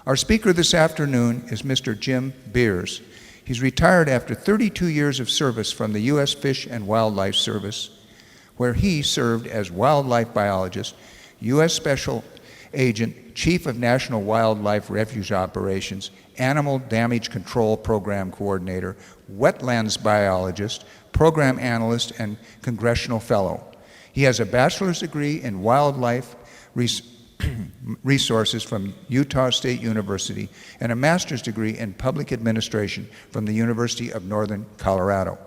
Our speaker this afternoon is Mr. Jim Beers. He's retired after 32 years of service from the U.S. Fish and Wildlife Service, where he served as wildlife biologist, U.S. Special Agent, Chief of National Wildlife Refuge Operations, Animal Damage Control Program Coordinator, Wetlands Biologist, Program Analyst, and Congressional Fellow. He has a bachelor's degree in wildlife resources from Utah State University and a master's degree in public administration from the University of Northern Colorado.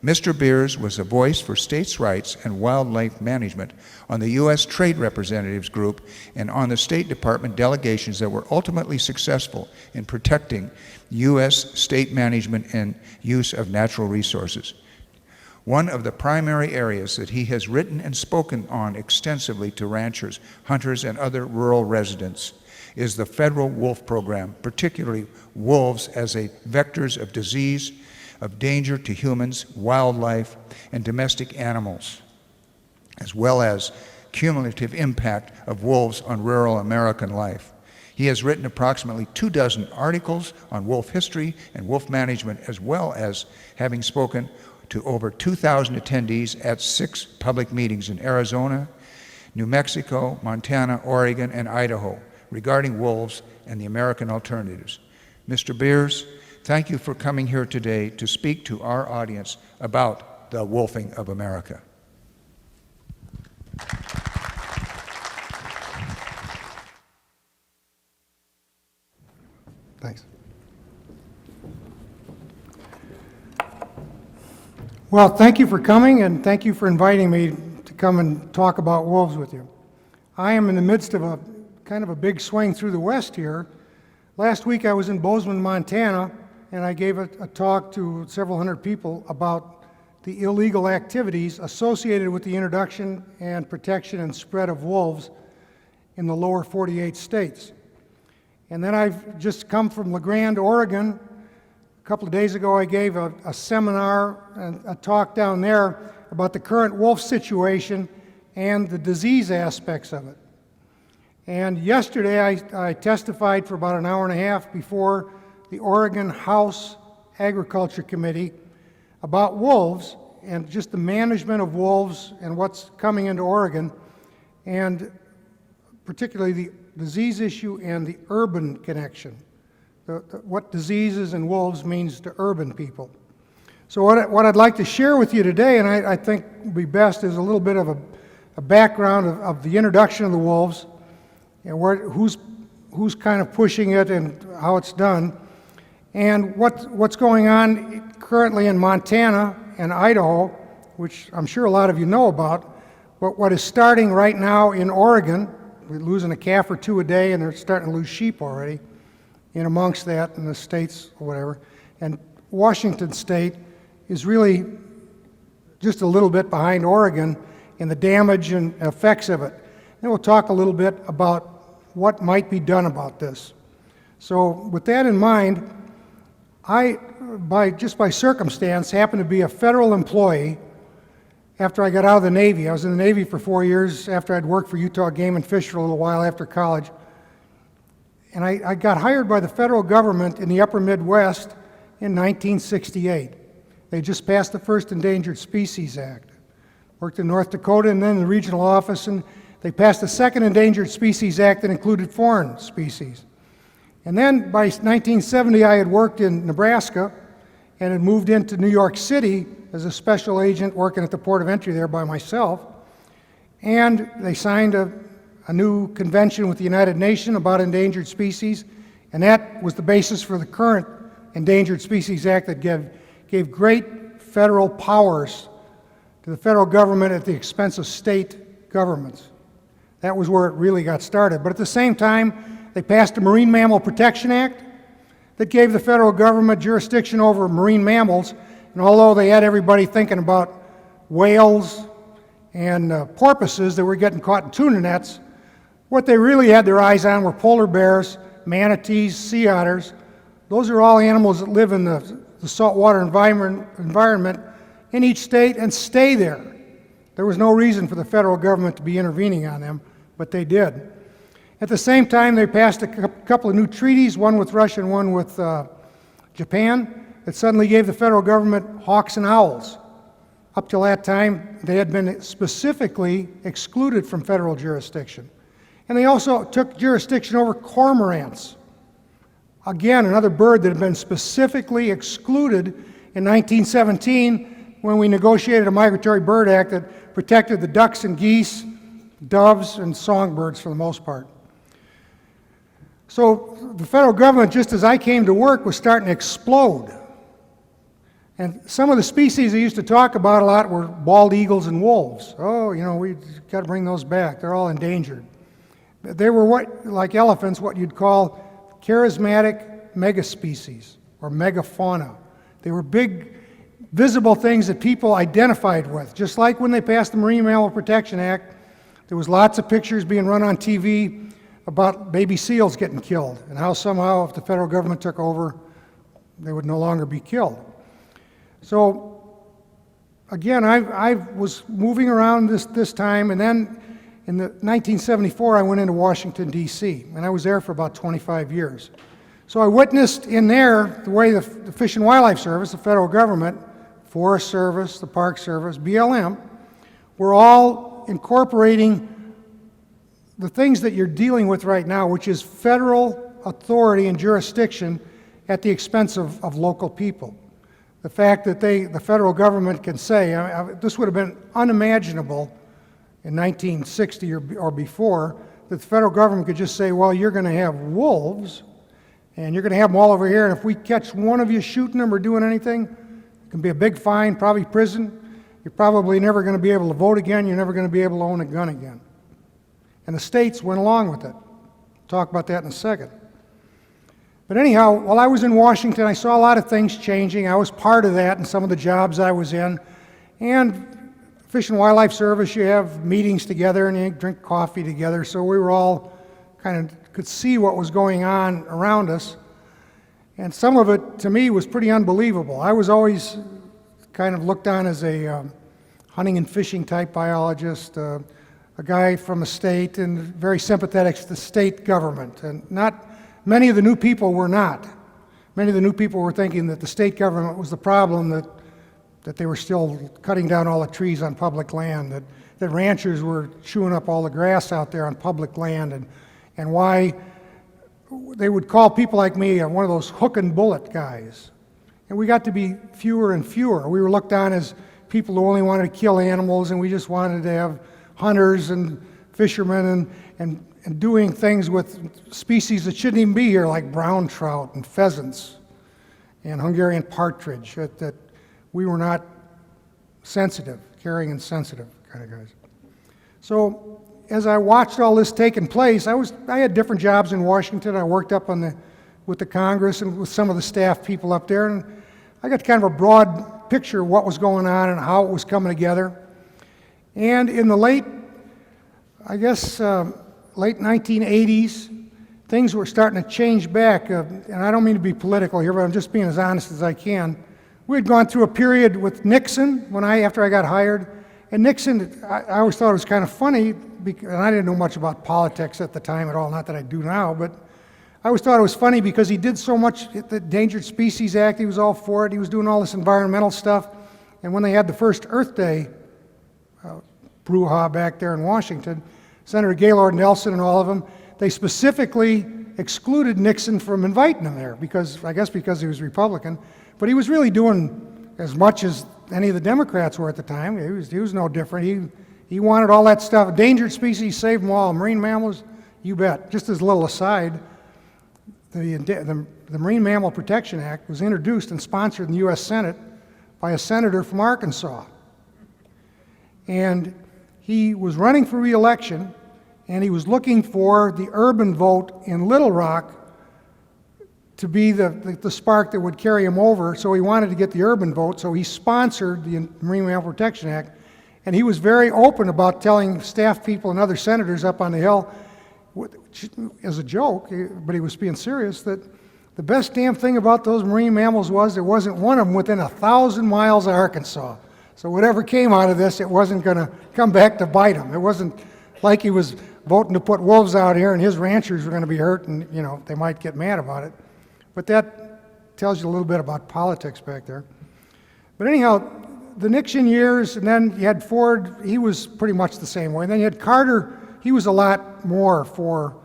Mr. Beers was a voice for states' rights and wildlife management on the U.S. Trade Representatives Group and on the State Department delegations that were ultimately successful in protecting U.S. state management and use of natural resources. One of the primary areas that he has written and spoken on extensively to ranchers, hunters, and other rural residents is the federal wolf program, particularly wolves as vectors of disease, of danger to humans, wildlife, and domestic animals, as well as cumulative impact of wolves on rural American life. He has written approximately 24 articles on wolf history and wolf management, as well as having spoken to over 2,000 attendees at 6 public meetings in Arizona, New Mexico, Montana, Oregon, and Idaho regarding wolves and the American alternatives. Mr. Beers, thank you for coming here today to speak to our audience about the wolfing of America. Thanks. Well, thank you for coming, and thank you for inviting me to come and talk about wolves with you. I am in the midst of a kind of a big swing through the West here. Last week I was in Bozeman, Montana, and I gave a talk to several hundred people about the illegal activities associated with the introduction and protection and spread of wolves in the lower 48 states. And then I've just come from La Grande, Oregon. A couple of days ago I gave a seminar and a talk down there about the current wolf situation and the disease aspects of it. And yesterday I testified for about an hour and a half before the Oregon House Agriculture Committee about wolves and just the management of wolves and what's coming into Oregon, and particularly the disease issue and the urban connection. What diseases and wolves means to urban people. So what I'd like to share with you today, and I think would be best, is a little bit of a background of the introduction of the wolves, and who's kind of pushing it and how it's done, and what's going on currently in Montana and Idaho, which I'm sure a lot of you know about, but what is starting right now in Oregon. We're losing a calf or two a day, and they're starting to lose sheep already in amongst that in the states or whatever. And Washington State is really just a little bit behind Oregon in the damage and effects of it. Then we'll talk a little bit about what might be done about this. So with that in mind, I, by circumstance, happen to be a federal employee after I got out of the Navy. I was in the Navy for 4 years after I'd worked for Utah Game and Fish for a little while after college. And I got hired by the federal government in the upper Midwest in 1968. They just passed the first Endangered Species Act. Worked in North Dakota and then in the regional office, and they passed the second Endangered Species Act that included foreign species. And then by 1970, I had worked in Nebraska and had moved into New York City as a special agent working at the port of entry there by myself. And they signed a new convention with the United Nations about endangered species, and that was the basis for the current Endangered Species Act that gave great federal powers to the federal government at the expense of state governments. That was where it really got started. But at the same time, they passed a Marine Mammal Protection Act that gave the federal government jurisdiction over marine mammals, and although they had everybody thinking about whales and porpoises that were getting caught in tuna nets, what they really had their eyes on were polar bears, manatees, sea otters. Those are all animals that live in the saltwater environment in each state and stay there. There was no reason for the federal government to be intervening on them, but they did. At the same time, they passed a couple of new treaties, one with Russia and one with Japan, that suddenly gave the federal government hawks and owls. Up till that time, they had been specifically excluded from federal jurisdiction. And they also took jurisdiction over cormorants. Again, another bird that had been specifically excluded in 1917 when we negotiated a Migratory Bird Act that protected the ducks and geese, doves, and songbirds for the most part. So the federal government, just as I came to work, was starting to explode. And some of the species they used to talk about a lot were bald eagles and wolves. Oh, you know, we've got to bring those back. They're all endangered. They were like elephants, what you'd call charismatic megaspecies or megafauna. They were big, visible things that people identified with. Just like when they passed the Marine Mammal Protection Act, there was lots of pictures being run on TV about baby seals getting killed and how somehow if the federal government took over, they would no longer be killed. So again, I was moving around this time, and then in 1974 I went into Washington, D.C., and I was there for about 25 years. So I witnessed in there the way the Fish and Wildlife Service, the federal government, Forest Service, the Park Service, BLM, were all incorporating the things that you're dealing with right now, which is federal authority and jurisdiction at the expense of local people. The fact that the federal government can say, this would have been unimaginable in 1960 or before, that the federal government could just say, well, you're going to have wolves, and you're going to have them all over here, and if we catch one of you shooting them or doing anything, it can be a big fine, probably prison. You're probably never going to be able to vote again. You're never going to be able to own a gun again. And the states went along with it. Talk about that in a second. But anyhow, while I was in Washington, I saw a lot of things changing. I was part of that in some of the jobs I was in. And Fish and Wildlife Service, you have meetings together and you drink coffee together, so we were all kind of could see what was going on around us. And some of it, to me, was pretty unbelievable. I was always kind of looked on as a hunting and fishing type biologist, a guy from a state and very sympathetic to the state government. And many of the new people were not. Many of the new people were thinking that the state government was the problem, that they were still cutting down all the trees on public land, that ranchers were chewing up all the grass out there on public land, and why they would call people like me one of those hook and bullet guys. And we got to be fewer and fewer. We were looked on as people who only wanted to kill animals, and we just wanted to have hunters and fishermen and doing things with species that shouldn't even be here, like brown trout and pheasants and Hungarian partridge, that we were not sensitive, caring and sensitive kind of guys. So as I watched all this taking place, I had different jobs in Washington. I worked up with the Congress and with some of the staff people up there, and I got kind of a broad picture of what was going on and how it was coming together. And in the late 1980s, things were starting to change back, and I don't mean to be political here, but I'm just being as honest as I can. We had gone through a period with Nixon after I got hired, and Nixon, I always thought it was kind of funny, and I didn't know much about politics at the time at all, not that I do now, but I always thought it was funny because he did so much at the Endangered Species Act. He was all for it. He was doing all this environmental stuff, and when they had the first Earth Day brouhaha back there in Washington, Senator Gaylord Nelson and all of them, they specifically excluded Nixon from inviting him there because he was Republican. But he was really doing as much as any of the Democrats were at the time. He was no different. He wanted all that stuff. Endangered species, save them all. Marine mammals, you bet. Just as a little aside, the Marine Mammal Protection Act was introduced and sponsored in the U.S. Senate by a senator from Arkansas. And he was running for re-election, and he was looking for the urban vote in Little Rock to be the spark that would carry him over, so he wanted to get the urban vote, so he sponsored the Marine Mammal Protection Act, and he was very open about telling staff people and other senators up on the Hill, as a joke, but he was being serious, that the best damn thing about those marine mammals was there wasn't one of them within 1,000 miles of Arkansas. So whatever came out of this, it wasn't going to come back to bite him. It wasn't like he was voting to put wolves out here, and his ranchers were going to be hurt, and they might get mad about it. But that tells you a little bit about politics back there. But anyhow, the Nixon years, and then you had Ford, he was pretty much the same way. And then you had Carter, he was a lot more for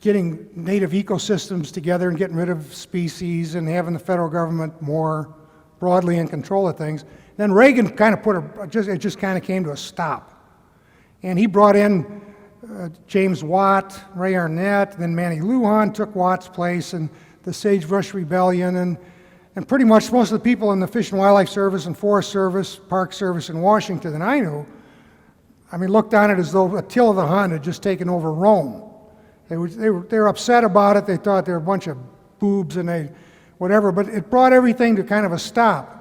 getting native ecosystems together and getting rid of species and having the federal government more broadly in control of things. Then Reagan kind of it just kind of came to a stop. And he brought in James Watt, Ray Arnett, and then Manny Lujan took Watt's place, and the Sagebrush Rebellion, and pretty much most of the people in the Fish and Wildlife Service and Forest Service, Park Service in Washington that I knew, looked on it as though Attila the Hun had just taken over Rome. They were upset about it. They thought they were a bunch of boobs and whatever, but it brought everything to kind of a stop.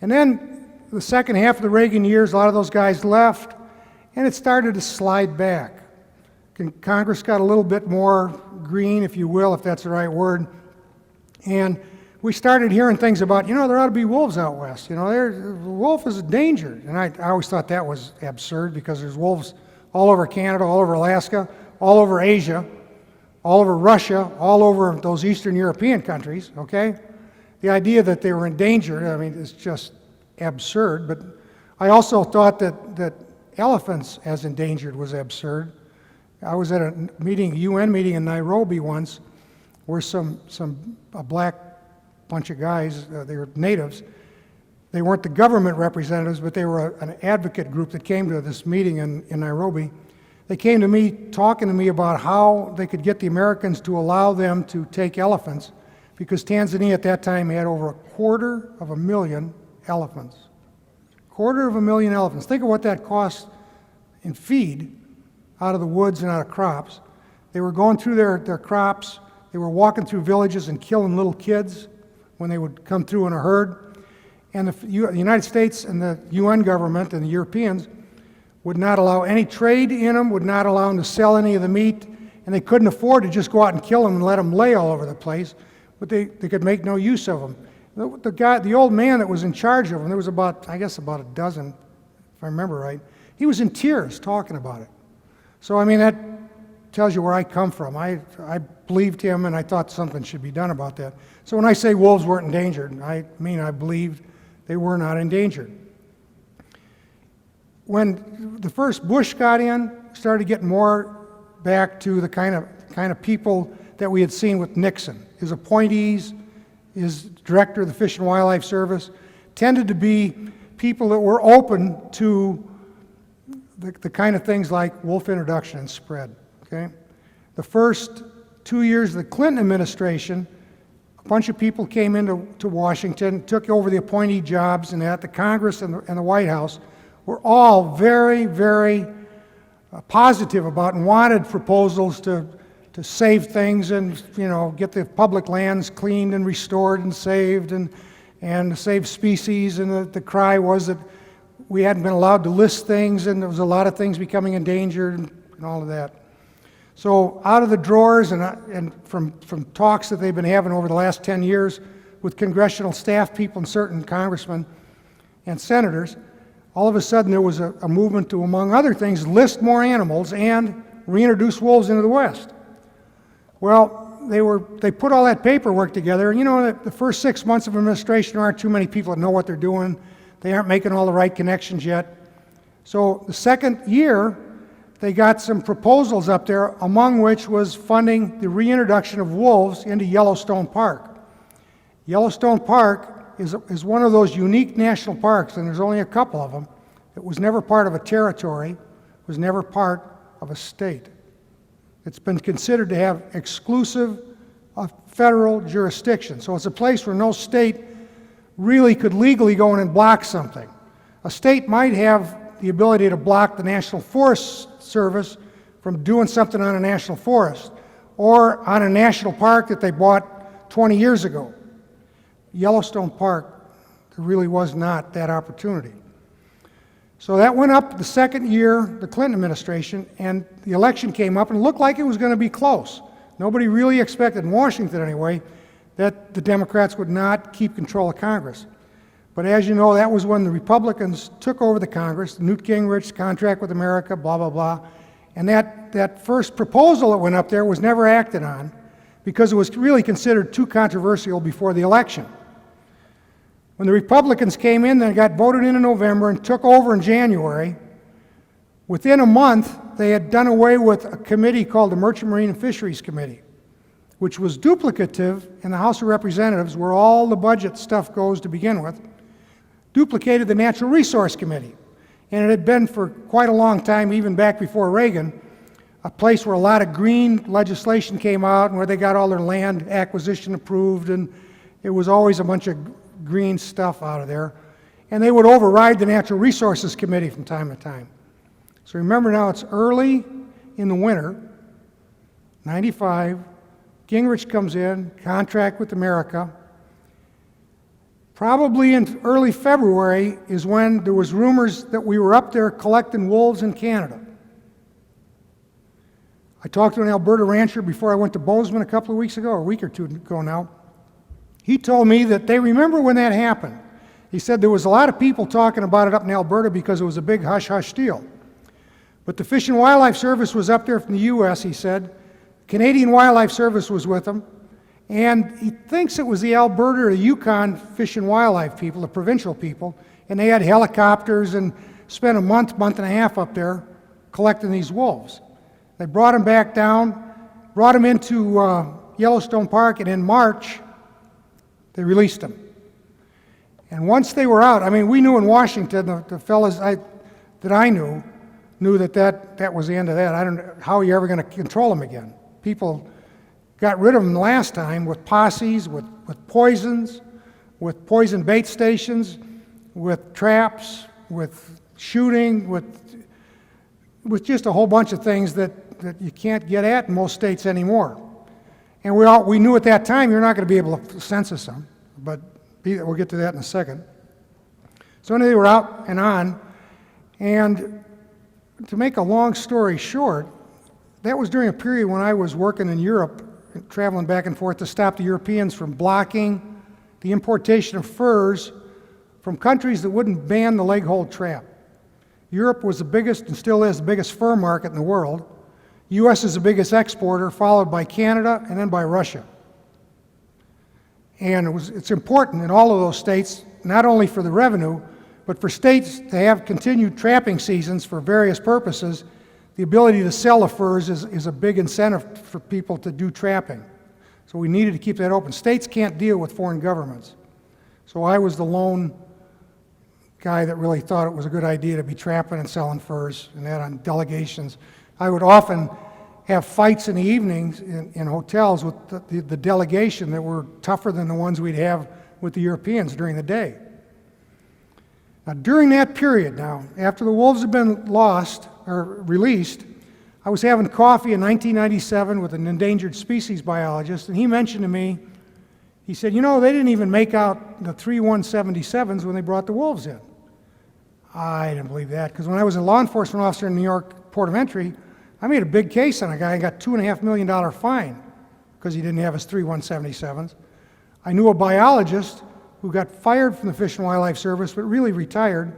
And then the second half of the Reagan years, a lot of those guys left, and it started to slide back. Congress got a little bit more green, if you will, if that's the right word, and we started hearing things about, there ought to be wolves out west. The wolf is a danger. And I always thought that was absurd because there's wolves all over Canada, all over Alaska, all over Asia, all over Russia, all over those Eastern European countries, okay? The idea that they were endangered, is just absurd. But I also thought that elephants as endangered was absurd. I was at a UN meeting in Nairobi once, where a black bunch of guys, they were natives. They weren't the government representatives, but they were an advocate group that came to this meeting in Nairobi. They came to me, talking to me about how they could get the Americans to allow them to take elephants, because Tanzania at that time had over 250,000 elephants. 250,000 elephants. Think of what that cost in feed out of the woods and out of crops. They were going through their crops. They were walking through villages and killing little kids when they would come through in a herd. And the United States and the UN government and the Europeans would not allow any trade in them, would not allow them to sell any of the meat, and they couldn't afford to just go out and kill them and let them lay all over the place, but they could make no use of them. The old man that was in charge of them, there was about a dozen, if I remember right, he was in tears talking about it. So, that tells you where I come from. I believed him, and I thought something should be done about that. So when I say wolves weren't endangered, I believed they were not endangered. When the first Bush got in, started getting more back to the kind of people that we had seen with Nixon. His appointees, his director of the Fish and Wildlife Service, tended to be people that were open to the kind of things like wolf introduction and spread. Okay? The first 2 years of the Clinton administration, a bunch of people came into Washington, took over the appointee jobs, and the Congress and the White House were all very, very positive about and wanted proposals to save things and get the public lands cleaned and restored and saved and save species. And the cry was that we hadn't been allowed to list things, and there was a lot of things becoming endangered and all of that. So out of the drawers and from talks that they've been having over the last 10 years with congressional staff people and certain congressmen and senators, all of a sudden there was a movement to, among other things, list more animals and reintroduce wolves into the West. Well, they put all that paperwork together, and the first 6 months of administration, there aren't too many people that know what they're doing. They aren't making all the right connections yet. So the second year, they got some proposals up there, among which was funding the reintroduction of wolves into Yellowstone Park. Yellowstone Park is one of those unique national parks, and there's only a couple of them. It was never part of a territory, was never part of a state. It's been considered to have exclusive federal jurisdiction. So it's a place where no state really could legally go in and block something. A state might have the ability to block the National Forest Service from doing something on a national forest or on a national park that they bought 20 years ago. Yellowstone Park, there really was not that opportunity. So that went up the second year, the Clinton administration, and the election came up and it looked like it was going to be close. Nobody really expected, in Washington anyway, that the Democrats would not keep control of Congress. But as you know, that was when the Republicans took over the Congress, Newt Gingrich's contract with America, blah, blah, blah, And that first proposal that went up there was never acted on because it was really considered too controversial before the election. When the Republicans came in, they got voted in November and took over in January. Within a month, they had done away with a committee called the Merchant Marine and Fisheries Committee, which was duplicative in the House of Representatives, where all the budget stuff goes to begin with, duplicated the Natural Resource Committee. And it had been for quite a long time, even back before Reagan, a place where a lot of green legislation came out and where they got all their land acquisition approved, and it was always a bunch of green stuff out of there. And they would override the Natural Resources Committee from time to time. So remember now, it's early in the winter, 95, Gingrich comes in, contract with America. Probably in early February is when there was rumors that we were up there collecting wolves in Canada. I talked to an Alberta rancher before I went to Bozeman a couple of weeks ago, or a week or two ago now. He told me that they remember when that happened. He said there was a lot of people talking about it up in Alberta because it was a big hush-hush deal. But the Fish and Wildlife Service was up there from the U.S., he said. Canadian Wildlife Service was with them. And he thinks it was the Alberta or the Yukon Fish and Wildlife people, the provincial people, and they had helicopters and spent a month and a half up there collecting these wolves. They brought them back down, brought them into Yellowstone Park, and in March, they released them. And once they were out, I mean, we knew in Washington, the fellas that I knew that was the end of that. I don't know how you're ever going to control them again. People got rid of them last time with posses, with poisons, with poison bait stations, with traps, with shooting, with just a whole bunch of things that you can't get at in most states anymore. And we knew at that time you're not going to be able to census them, but we'll get to that in a second. So anyway, they were out and on, and to make a long story short, that was during a period when I was working in Europe, traveling back and forth to stop the Europeans from blocking the importation of furs from countries that wouldn't ban the leg-hold trap. Europe was the biggest, and still is, the biggest fur market in the world. The U.S. is the biggest exporter, followed by Canada and then by Russia. And it's important in all of those states, not only for the revenue, but for states to have continued trapping seasons for various purposes. The ability to sell the furs is a big incentive for people to do trapping. So we needed to keep that open. States can't deal with foreign governments. So I was the lone guy that really thought it was a good idea to be trapping and selling furs, and that on delegations. I would often have fights in the evenings in hotels with the delegation that were tougher than the ones we'd have with the Europeans during the day. Now, during that period now, after the wolves had been lost or released, I was having coffee in 1997 with an endangered species biologist, and he mentioned to me, he said, you know, they didn't even make out the 3177s when they brought the wolves in. I didn't believe that, because when I was a law enforcement officer in New York Port of Entry, I made a big case on a guy and got $2.5 million fine because he didn't have his 3177s. I knew a biologist who got fired from the Fish and Wildlife Service, but really retired,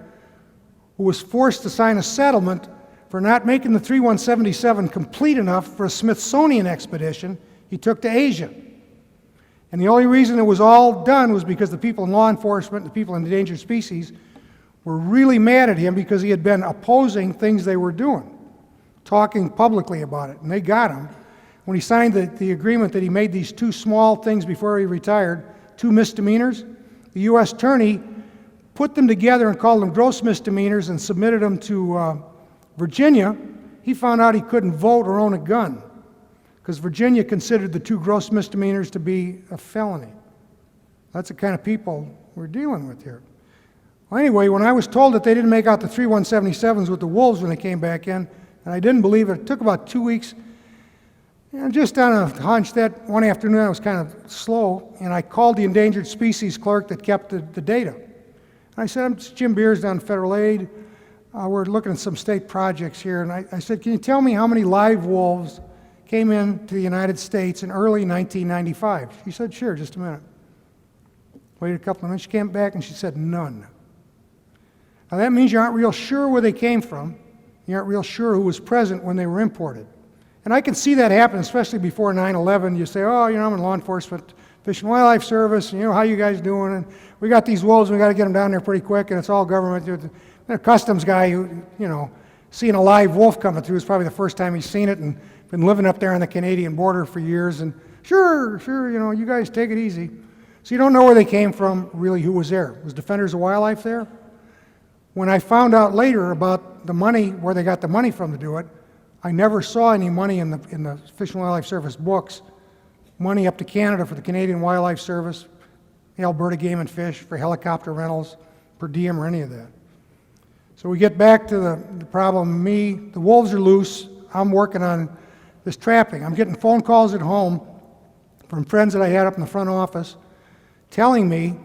who was forced to sign a settlement for not making the 3177 complete enough for a Smithsonian expedition he took to Asia. And the only reason it was all done was because the people in law enforcement, the people in endangered species, were really mad at him because he had been opposing things they were doing, talking publicly about it, and they got him. When he signed the agreement that he made these two small things before he retired, 2 misdemeanors, the U.S. attorney put them together and called them gross misdemeanors and submitted them to Virginia. He found out he couldn't vote or own a gun because Virginia considered the 2 gross misdemeanors to be a felony. That's the kind of people we're dealing with here. Well, anyway, when I was told that they didn't make out the 3177s with the wolves when they came back in, and I didn't believe it, it took about 2 weeks. And just on a hunch, that one afternoon I was kind of slow, and I called the endangered species clerk that kept the data. And I said, I'm Jim Beers down Federal Aid. We're looking at some state projects here. And I said, can you tell me how many live wolves came into the United States in early 1995? She said, sure, just a minute. Waited a couple of minutes. She came back and she said, none. Now that means you aren't real sure where they came from. You aren't real sure who was present when they were imported. And I can see that happen, especially before 9/11. You say, oh, I'm in law enforcement, Fish and Wildlife Service, and how you guys doing? And we got these wolves, we got to get them down there pretty quick, and it's all government. A customs guy who, seeing a live wolf coming through is probably the first time he's seen it, and been living up there on the Canadian border for years, and sure, you guys take it easy. So you don't know where they came from, really who was there. Was Defenders of Wildlife there? When I found out later about the money, where they got the money from to do it, I never saw any money in the Fish and Wildlife Service books, money up to Canada for the Canadian Wildlife Service, the Alberta Game and Fish, for helicopter rentals, per diem, or any of that. So we get back to the problem. The wolves are loose. I'm working on this trapping. I'm getting phone calls at home from friends that I had up in the front office telling me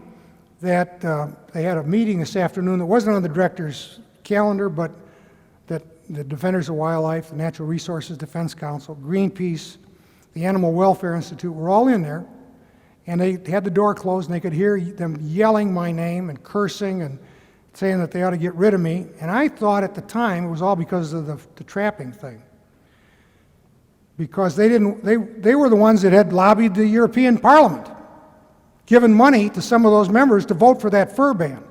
that they had a meeting this afternoon that wasn't on the director's calendar, but that the Defenders of Wildlife, the Natural Resources Defense Council, Greenpeace, the Animal Welfare Institute were all in there, and they had the door closed, and they could hear them yelling my name and cursing and saying that they ought to get rid of me. And I thought at the time it was all because of the trapping thing. Because they were the ones that had lobbied the European Parliament, given money to some of those members to vote for that fur ban.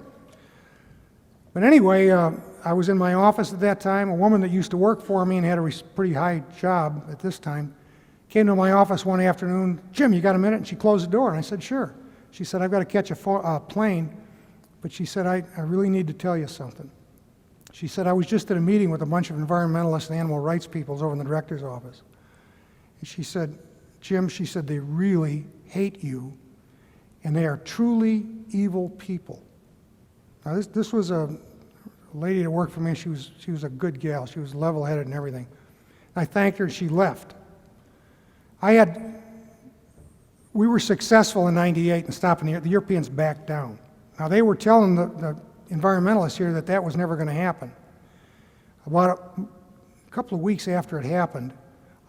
But anyway, I was in my office at that time. A woman that used to work for me and had a pretty high job at this time came to my office one afternoon. Jim, you got a minute? And she closed the door, and I said, sure. She said, I've got to catch a plane, but she said, I really need to tell you something. She said, I was just at a meeting with a bunch of environmentalists and animal rights peoples over in the director's office. And she said, Jim, she said, they really hate you, and they are truly evil people. Now, this was a lady that worked for me. She was a good gal. She was level-headed and everything. I thanked her, and she left. We were successful in '98 in stopping the Europeans backed down. Now, they were telling the environmentalists here that was never going to happen. About a couple of weeks after it happened,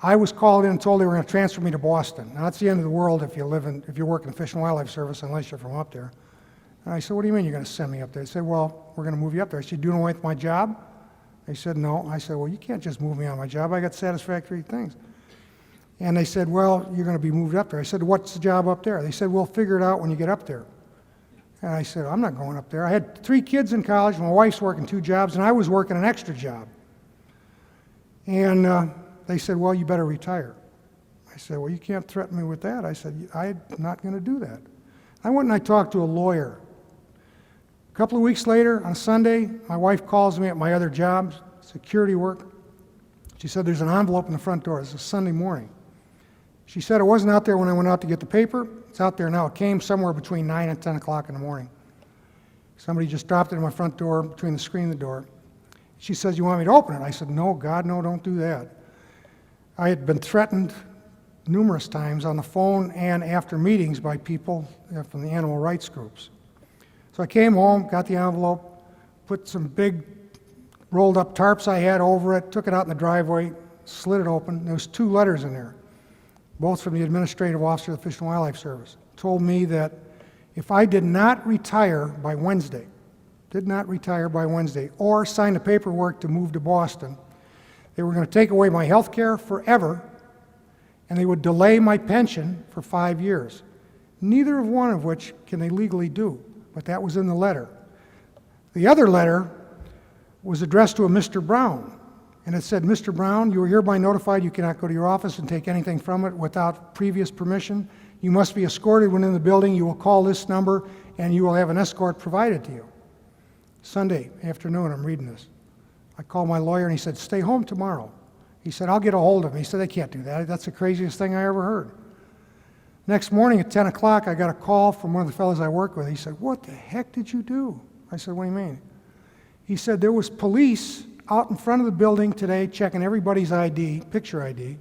I was called in and told they were going to transfer me to Boston. Now, that's the end of the world if you work in the Fish and Wildlife Service, unless you're from up there. And I said, what do you mean you're going to send me up there? They said, well, we're going to move you up there. I said, you doing away with my job? They said, no. I said, well, you can't just move me on my job. I got satisfactory things. And they said, well, you're going to be moved up there. I said, what's the job up there? They said, we'll figure it out when you get up there. And I said, I'm not going up there. I had 3 kids in college. My wife's working 2 jobs, and I was working an extra job. And they said, well, you better retire. I said, well, you can't threaten me with that. I said, I'm not going to do that. I went and I talked to a lawyer. A couple of weeks later, on Sunday, my wife calls me at my other job, security work. She said, there's an envelope in the front door. It's a Sunday morning. She said it wasn't out there when I went out to get the paper. It's out there now. It came somewhere between 9 and 10 o'clock in the morning. Somebody just dropped it in my front door, between the screen and the door. She says, you want me to open it? I said, no, God, no, don't do that. I had been threatened numerous times on the phone and after meetings by people from the animal rights groups. So I came home, got the envelope, put some big rolled up tarps I had over it, took it out in the driveway, slid it open. There was 2 letters in there, both from the administrative officer of the Fish and Wildlife Service. Told me that if I did not retire by Wednesday, or sign the paperwork to move to Boston, they were going to take away my health care forever, and they would delay my pension for 5 years. Neither of one of which can they legally do, but that was in the letter. The other letter was addressed to a Mr. Brown, and it said, Mr. Brown, you are hereby notified you cannot go to your office and take anything from it without previous permission. You must be escorted when in the building. You will call this number, and you will have an escort provided to you. Sunday afternoon, I'm reading this. I called my lawyer, and he said, stay home tomorrow. He said, I'll get a hold of him. He said, they can't do that. That's the craziest thing I ever heard. Next morning at 10 o'clock, I got a call from one of the fellows I work with. He said, what the heck did you do? I said, what do you mean? He said, there was police out in front of the building today checking everybody's ID, picture ID.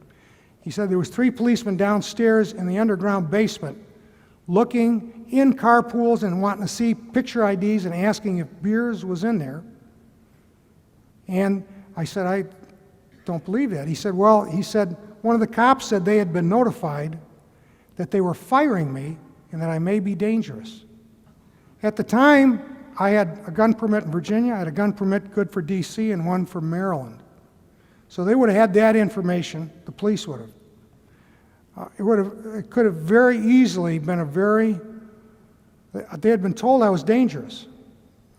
He said there was 3 policemen downstairs in the underground basement looking in carpools and wanting to see picture IDs and asking if Beers was in there. And I said, I don't believe that. He said, well, one of the cops said they had been notified that they were firing me and that I may be dangerous. At the time, I had a gun permit in Virginia, I had a gun permit good for D.C. and one for Maryland. So they would have had that information, the police would have. It could have very easily been they had been told I was dangerous,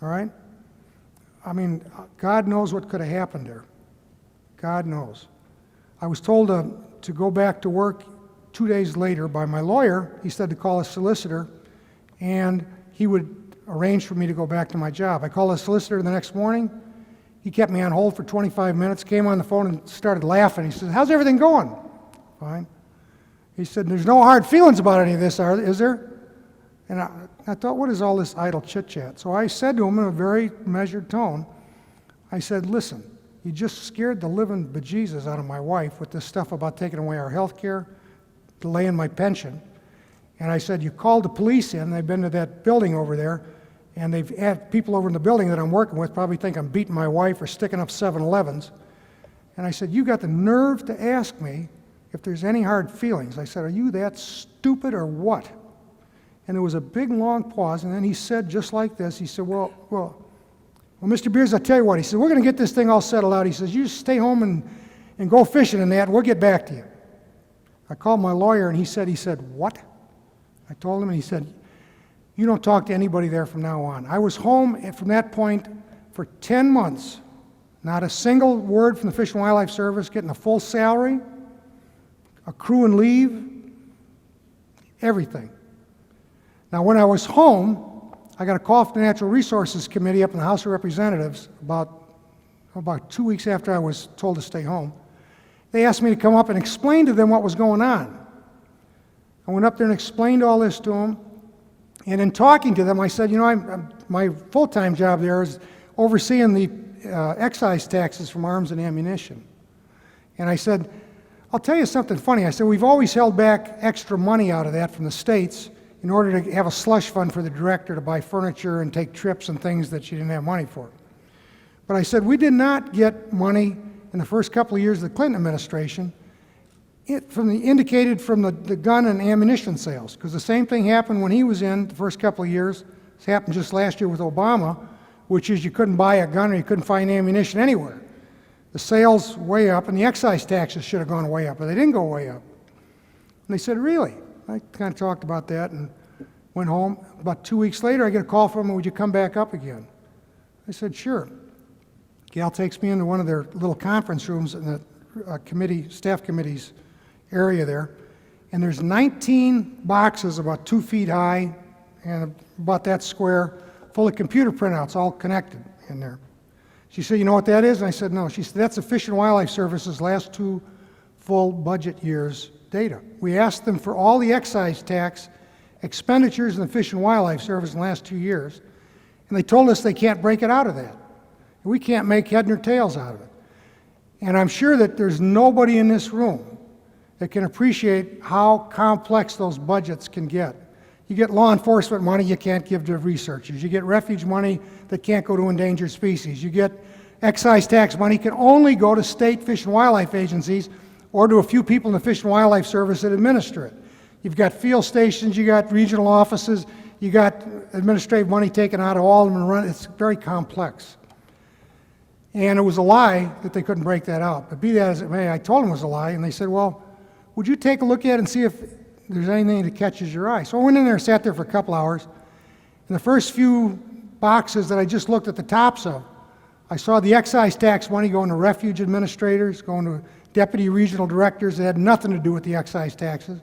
all right? I mean, God knows what could have happened there. God knows. I was told to go back to work 2 days later by my lawyer. He said to call a solicitor, and he would arrange for me to go back to my job. I called a solicitor the next morning. He kept me on hold for 25 minutes, came on the phone and started laughing. He said, "How's everything going?" "Fine." He said, "There's no hard feelings about any of this, is there?" And I thought, what is all this idle chit-chat? So I said to him in a very measured tone, I said, "Listen, you just scared the living bejesus out of my wife with this stuff about taking away our health care, delaying my pension." And I said, "You called the police in, they've been to that building over there, and they've had people over in the building that I'm working with probably think I'm beating my wife or sticking up 7-Elevens. And I said, "You got the nerve to ask me if there's any hard feelings." I said, "Are you that stupid or what?" And there was a big, long pause, and then he said, just like this, he said, well, Mr. Beers, I'll tell you what. He said, "We're going to get this thing all settled out." He says, "You just stay home and go fishing and that, and we'll get back to you." I called my lawyer, and he said, "What?" I told him, and he said, "You don't talk to anybody there from now on." I was home from that point for 10 months, not a single word from the Fish and Wildlife Service, getting a full salary, accrue and leave, everything. Now, when I was home, I got a call from the Natural Resources Committee up in the House of Representatives about 2 weeks after I was told to stay home. They asked me to come up and explain to them what was going on. I went up there and explained all this to them. And in talking to them, I said, my full-time job there is overseeing the excise taxes from arms and ammunition. And I said, "I'll tell you something funny." I said, "We've always held back extra money out of that from the states in order to have a slush fund for the director to buy furniture and take trips and things that she didn't have money for. But I said, we did not get money in the first couple of years of the Clinton administration indicated from the gun and ammunition sales, because the same thing happened when he was in the first couple of years. It's happened just last year with Obama, which is you couldn't buy a gun or you couldn't find ammunition anywhere. The sales way up, and the excise taxes should have gone way up, but they didn't go way up. And they said, "Really?" I kind of talked about that and went home. About 2 weeks later, I get a call from them, "Would you come back up again?" I said, "Sure." Gal takes me into one of their little conference rooms in the staff committee's area there, and there's 19 boxes about 2 feet high and about that square, full of computer printouts, all connected in there. She said, "You know what that is?" And I said, "No." She said, "That's the Fish and Wildlife Service's last 2 full budget years' data. We asked them for all the excise tax expenditures in the Fish and Wildlife Service in the last 2 years, and they told us they can't break it out of that. We can't make head nor tails out of it." And I'm sure that there's nobody in this room that can appreciate how complex those budgets can get. You get law enforcement money you can't give to researchers. You get refuge money that can't go to endangered species. You get excise tax money can only go to state fish and wildlife agencies or to a few people in the Fish and Wildlife Service that administer it. You've got field stations, you got regional offices, you got administrative money taken out of all of them and run. It's very complex. And it was a lie that they couldn't break that out. But be that as it may, I told them it was a lie, and they said, "Well, would you take a look at it and see if there's anything that catches your eye?" So I went in there and sat there for a couple hours. And the first few boxes that I just looked at the tops of, I saw the excise tax money going to refuge administrators, going to deputy regional directors that had nothing to do with the excise taxes.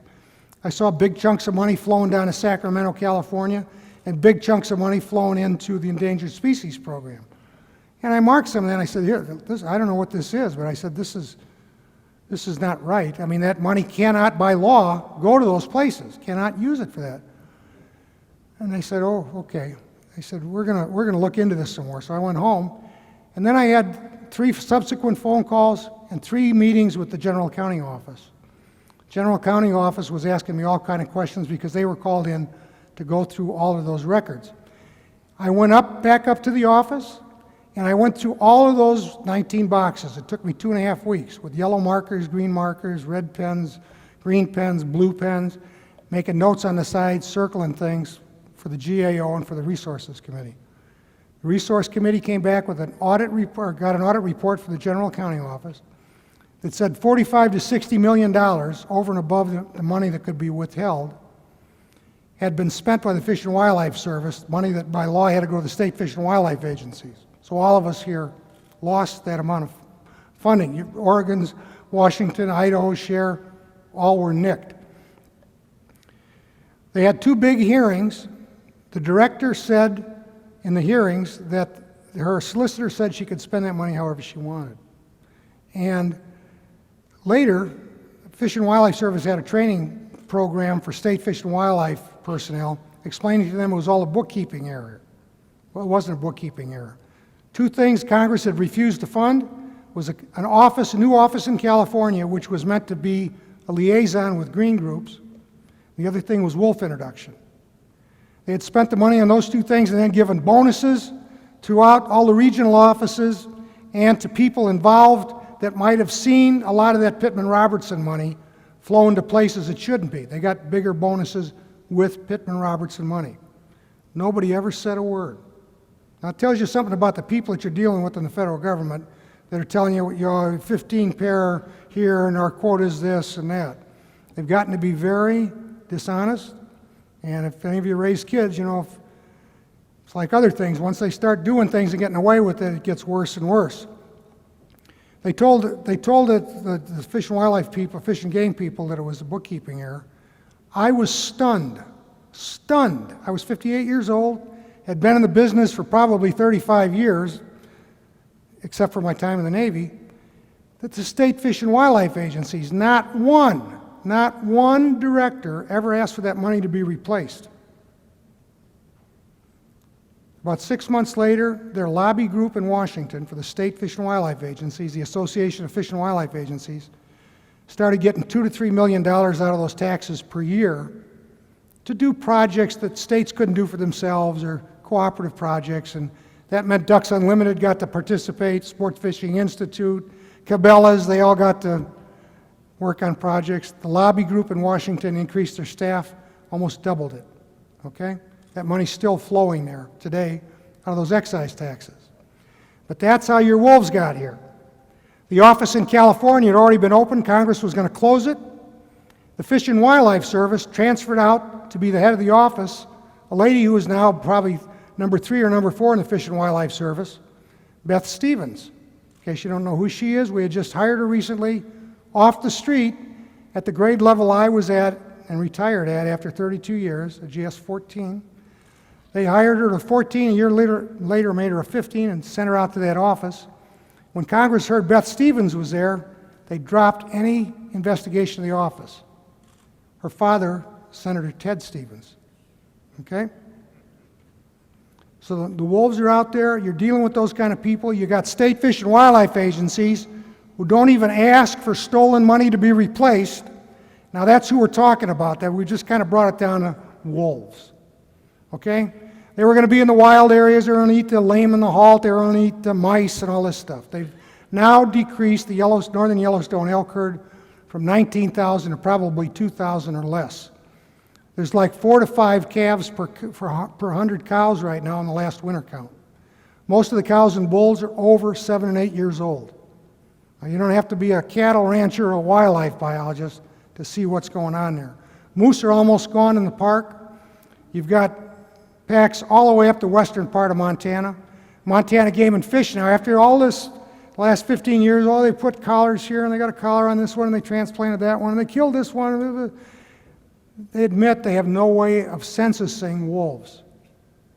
I saw big chunks of money flowing down to Sacramento, California, and big chunks of money flowing into the Endangered Species Program. And I marked some of that, and I said, "Here, I don't know what this is," but I said, this is not right. I mean, that money cannot, by law, go to those places, cannot use it for that. And they said, "Oh, okay." I said, we're gonna look into this some more." So I went home, and then I had 3 subsequent phone calls and 3 meetings with the General Accounting Office. General Accounting Office was asking me all kind of questions because they were called in to go through all of those records. I went back up to the office, and I went through all of those 19 boxes. It took me 2.5 weeks with yellow markers, green markers, red pens, green pens, blue pens, making notes on the side, circling things for the GAO and for the Resources Committee. The Resource Committee came back with an audit report, got an audit report from the General Accounting Office. that said $45 to $60 million over and above the money that could be withheld had been spent by the Fish and Wildlife Service, money that by law had to go to the state Fish and Wildlife agencies. So all of us here lost that amount of funding. Oregon's, Washington, Idaho's share, all were nicked. They had two big hearings. The director said in the hearings that her solicitor said she could spend that money however she wanted. And later, Fish and Wildlife Service had a training program for state Fish and Wildlife personnel, explaining to them it was all a bookkeeping error. Well, it wasn't a bookkeeping error. Two things Congress had refused to fund was a new office in California, which was meant to be a liaison with green groups. The other thing was wolf introduction. They had spent the money on those two things and then given bonuses throughout all the regional offices and to people involved that might have seen a lot of that Pittman-Robertson money flow into places it shouldn't be. They got bigger bonuses with Pittman-Robertson money. Nobody ever said a word. Now, it tells you something about the people that you're dealing with in the federal government that are telling you, 15 pair here and our quota is this and that. They've gotten to be very dishonest, and if any of you raise kids, it's like other things. Once they start doing things and getting away with it, it gets worse and worse. They told the Fish and Wildlife people, Fish and Game people, that it was a bookkeeping error. I was stunned. I was 58 years old, had been in the business for probably 35 years, except for my time in the Navy, that the state Fish and Wildlife agencies, not one director ever asked for that money to be replaced. About 6 months later, their lobby group in Washington for the state Fish and Wildlife agencies, the Association of Fish and Wildlife Agencies, started getting $2 to $3 million out of those taxes per year to do projects that states couldn't do for themselves or cooperative projects, and that meant Ducks Unlimited got to participate, Sports Fishing Institute, Cabela's, they all got to work on projects. The lobby group in Washington increased their staff, almost doubled it, okay? That money's still flowing there today out of those excise taxes. But that's how your wolves got here. The office in California had already been opened. Congress was going to close it. The Fish and Wildlife Service transferred out to be the head of the office, a lady who is now probably number 3 or number 4 in the Fish and Wildlife Service, Beth Stevens. In case you don't know who she is, we had just hired her recently off the street at the grade level I was at and retired at after 32 years, a GS-14. They hired her to 14, a year later made her a 15 and sent her out to that office. When Congress heard Beth Stevens was there, they dropped any investigation of the office. Her father, Senator Ted Stevens, okay? So the wolves are out there, you're dealing with those kind of people. You got state Fish and Wildlife agencies who don't even ask for stolen money to be replaced. Now that's who we're talking about, that we just kind of brought it down to wolves. Okay? They were going to be in the wild areas, they were going to eat the lame and the halt, they were going to eat the mice and all this stuff. They've now decreased the northern Yellowstone elk herd from 19,000 to probably 2,000 or less. There's like 4 to 5 calves per 100 cows right now in the last winter count. Most of the cows and bulls are over 7 and 8 years old. Now, you don't have to be a cattle rancher or a wildlife biologist to see what's going on there. Moose are almost gone in the park. You've got packs all the way up the western part of Montana. Montana Game and Fish now, after all this, the last 15 years, they put collars here and they got a collar on this one and they transplanted that one and they killed this one. They admit they have no way of censusing wolves.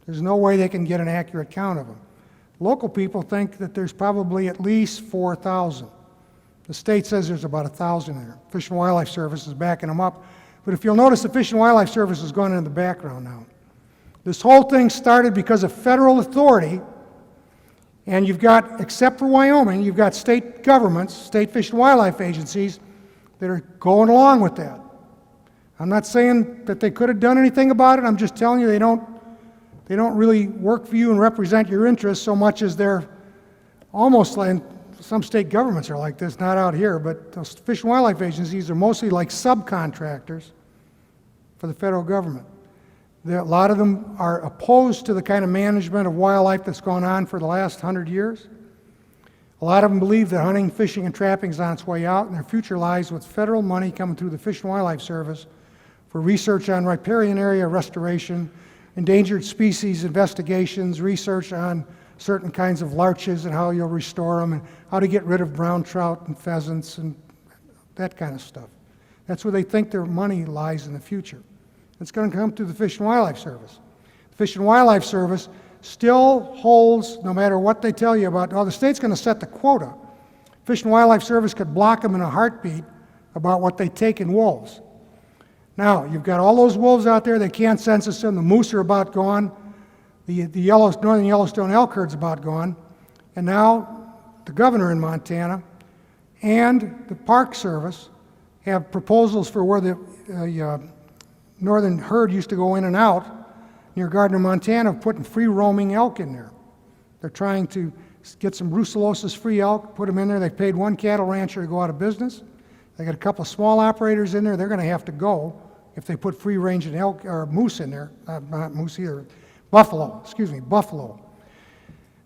There's no way they can get an accurate count of them. Local people think that there's probably at least 4,000. The state says there's about 1,000 there. Fish and Wildlife Service is backing them up. But if you'll notice, the Fish and Wildlife Service has gone into the background now. This whole thing started because of federal authority, and you've got, except for Wyoming, you've got state governments, state Fish and Wildlife agencies that are going along with that. I'm not saying that they could have done anything about it. I'm just telling you they don't really work for you and represent your interests so much as they're almost like, some state governments are like this, not out here, but those Fish and Wildlife agencies are mostly like subcontractors for the federal government. A lot of them are opposed to the kind of management of wildlife that's gone on for the last 100 years. A lot of them believe that hunting, fishing, and trapping is on its way out, and their future lies with federal money coming through the Fish and Wildlife Service for research on riparian area restoration, endangered species investigations, research on certain kinds of larches and how you'll restore them, and how to get rid of brown trout and pheasants and that kind of stuff. That's where they think their money lies in the future. It's going to come through the Fish and Wildlife Service. The Fish and Wildlife Service still holds, no matter what they tell you about, the state's going to set the quota. Fish and Wildlife Service could block them in a heartbeat about what they take in wolves. Now, you've got all those wolves out there, they can't census them, the moose are about gone, the northern Yellowstone elk herd's about gone, and now the governor in Montana and the Park Service have proposals for where the northern herd used to go in and out near Gardner, Montana, of putting free roaming elk in there. They're trying to get some brucellosis-free elk, put them in there. They paid one cattle rancher to go out of business. They got a couple of small operators in there. They're going to have to go if they put free-ranging elk or moose in there. Not moose either. Buffalo.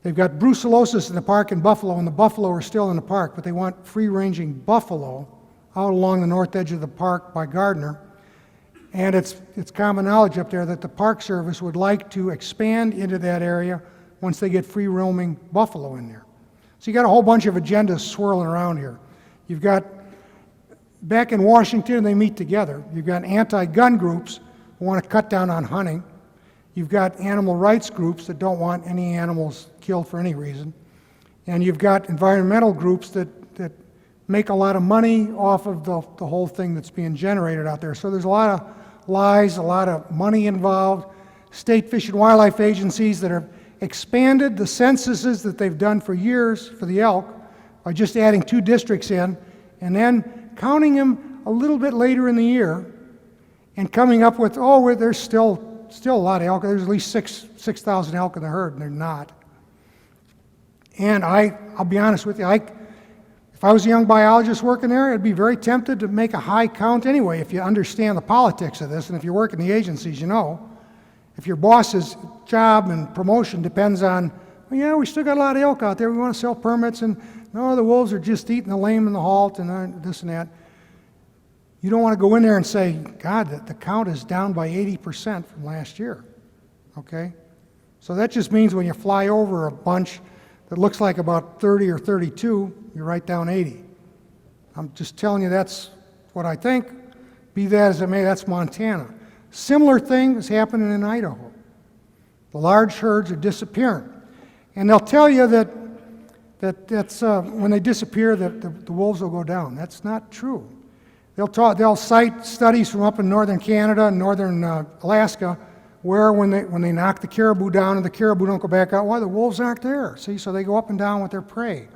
They've got brucellosis in the park in Buffalo, and the buffalo are still in the park, but they want free-ranging buffalo out along the north edge of the park by Gardner. And it's common knowledge up there that the Park Service would like to expand into that area once they get free roaming buffalo in there. So you got a whole bunch of agendas swirling around here. You've got, back in Washington, they meet together. You've got anti-gun groups who want to cut down on hunting. You've got animal rights groups that don't want any animals killed for any reason. And you've got environmental groups that make a lot of money off of the whole thing that's being generated out there. So there's a lot of lies, a lot of money involved. State Fish and Wildlife agencies that have expanded the censuses that they've done for years for the elk by just adding 2 districts in and then counting them a little bit later in the year and coming up with, there's still a lot of elk. There's at least 6,000 elk in the herd, and they're not. And I'll be honest with you, if I was a young biologist working there, I'd be very tempted to make a high count anyway, if you understand the politics of this, and if you work in the agencies, you know. If your boss's job and promotion depends on, we still got a lot of elk out there, we want to sell permits, and no, the wolves are just eating the lame and the halt and this and that. You don't want to go in there and say, God, the count is down by 80% from last year, okay? So that just means when you fly over a bunch that looks like about 30 or 32, you're right down 80. I'm just telling you that's what I think. Be that as it may, that's Montana. Similar thing is happening in Idaho. The large herds are disappearing. And they'll tell you that's when they disappear that the wolves will go down. That's not true. They'll cite studies from up in northern Canada and northern Alaska where when they knock the caribou down and the caribou don't go back out, the wolves aren't there. See, so they go up and down with their prey.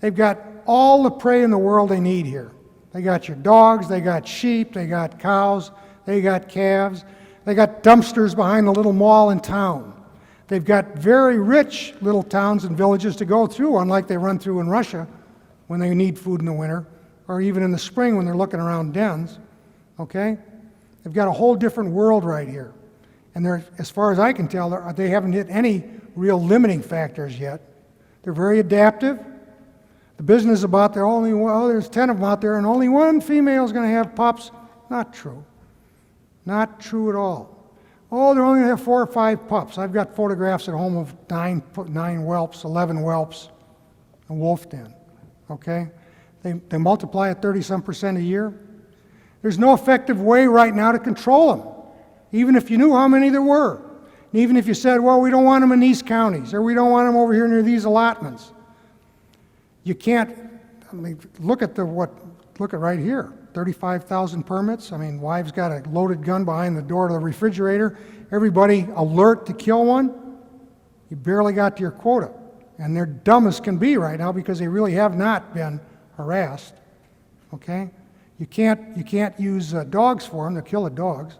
They've got all the prey in the world they need here. They got your dogs, they got sheep, they got cows, they got calves, they got dumpsters behind the little mall in town. They've got very rich little towns and villages to go through, unlike they run through in Russia when they need food in the winter, or even in the spring when they're looking around dens, okay? They've got a whole different world right here. And they're, as far as I can tell, they haven't hit any real limiting factors yet. They're very adaptive. The business about there's 10 of them out there and only one female is going to have pups. Not true. Not true at all. They're only going to have 4 or 5 pups. I've got photographs at home of 9 whelps, 11 whelps, a wolf den, okay? They multiply at 30-some% a year. There's no effective way right now to control them, even if you knew how many there were. And even if you said, we don't want them in these counties, or we don't want them over here near these allotments. You can't, look at right here, 35,000 permits. Wives got a loaded gun behind the door to the refrigerator. Everybody alert to kill one. You barely got to your quota. And they're dumb as can be right now because they really have not been harassed, okay? You can't use dogs for them. They'll kill the dogs.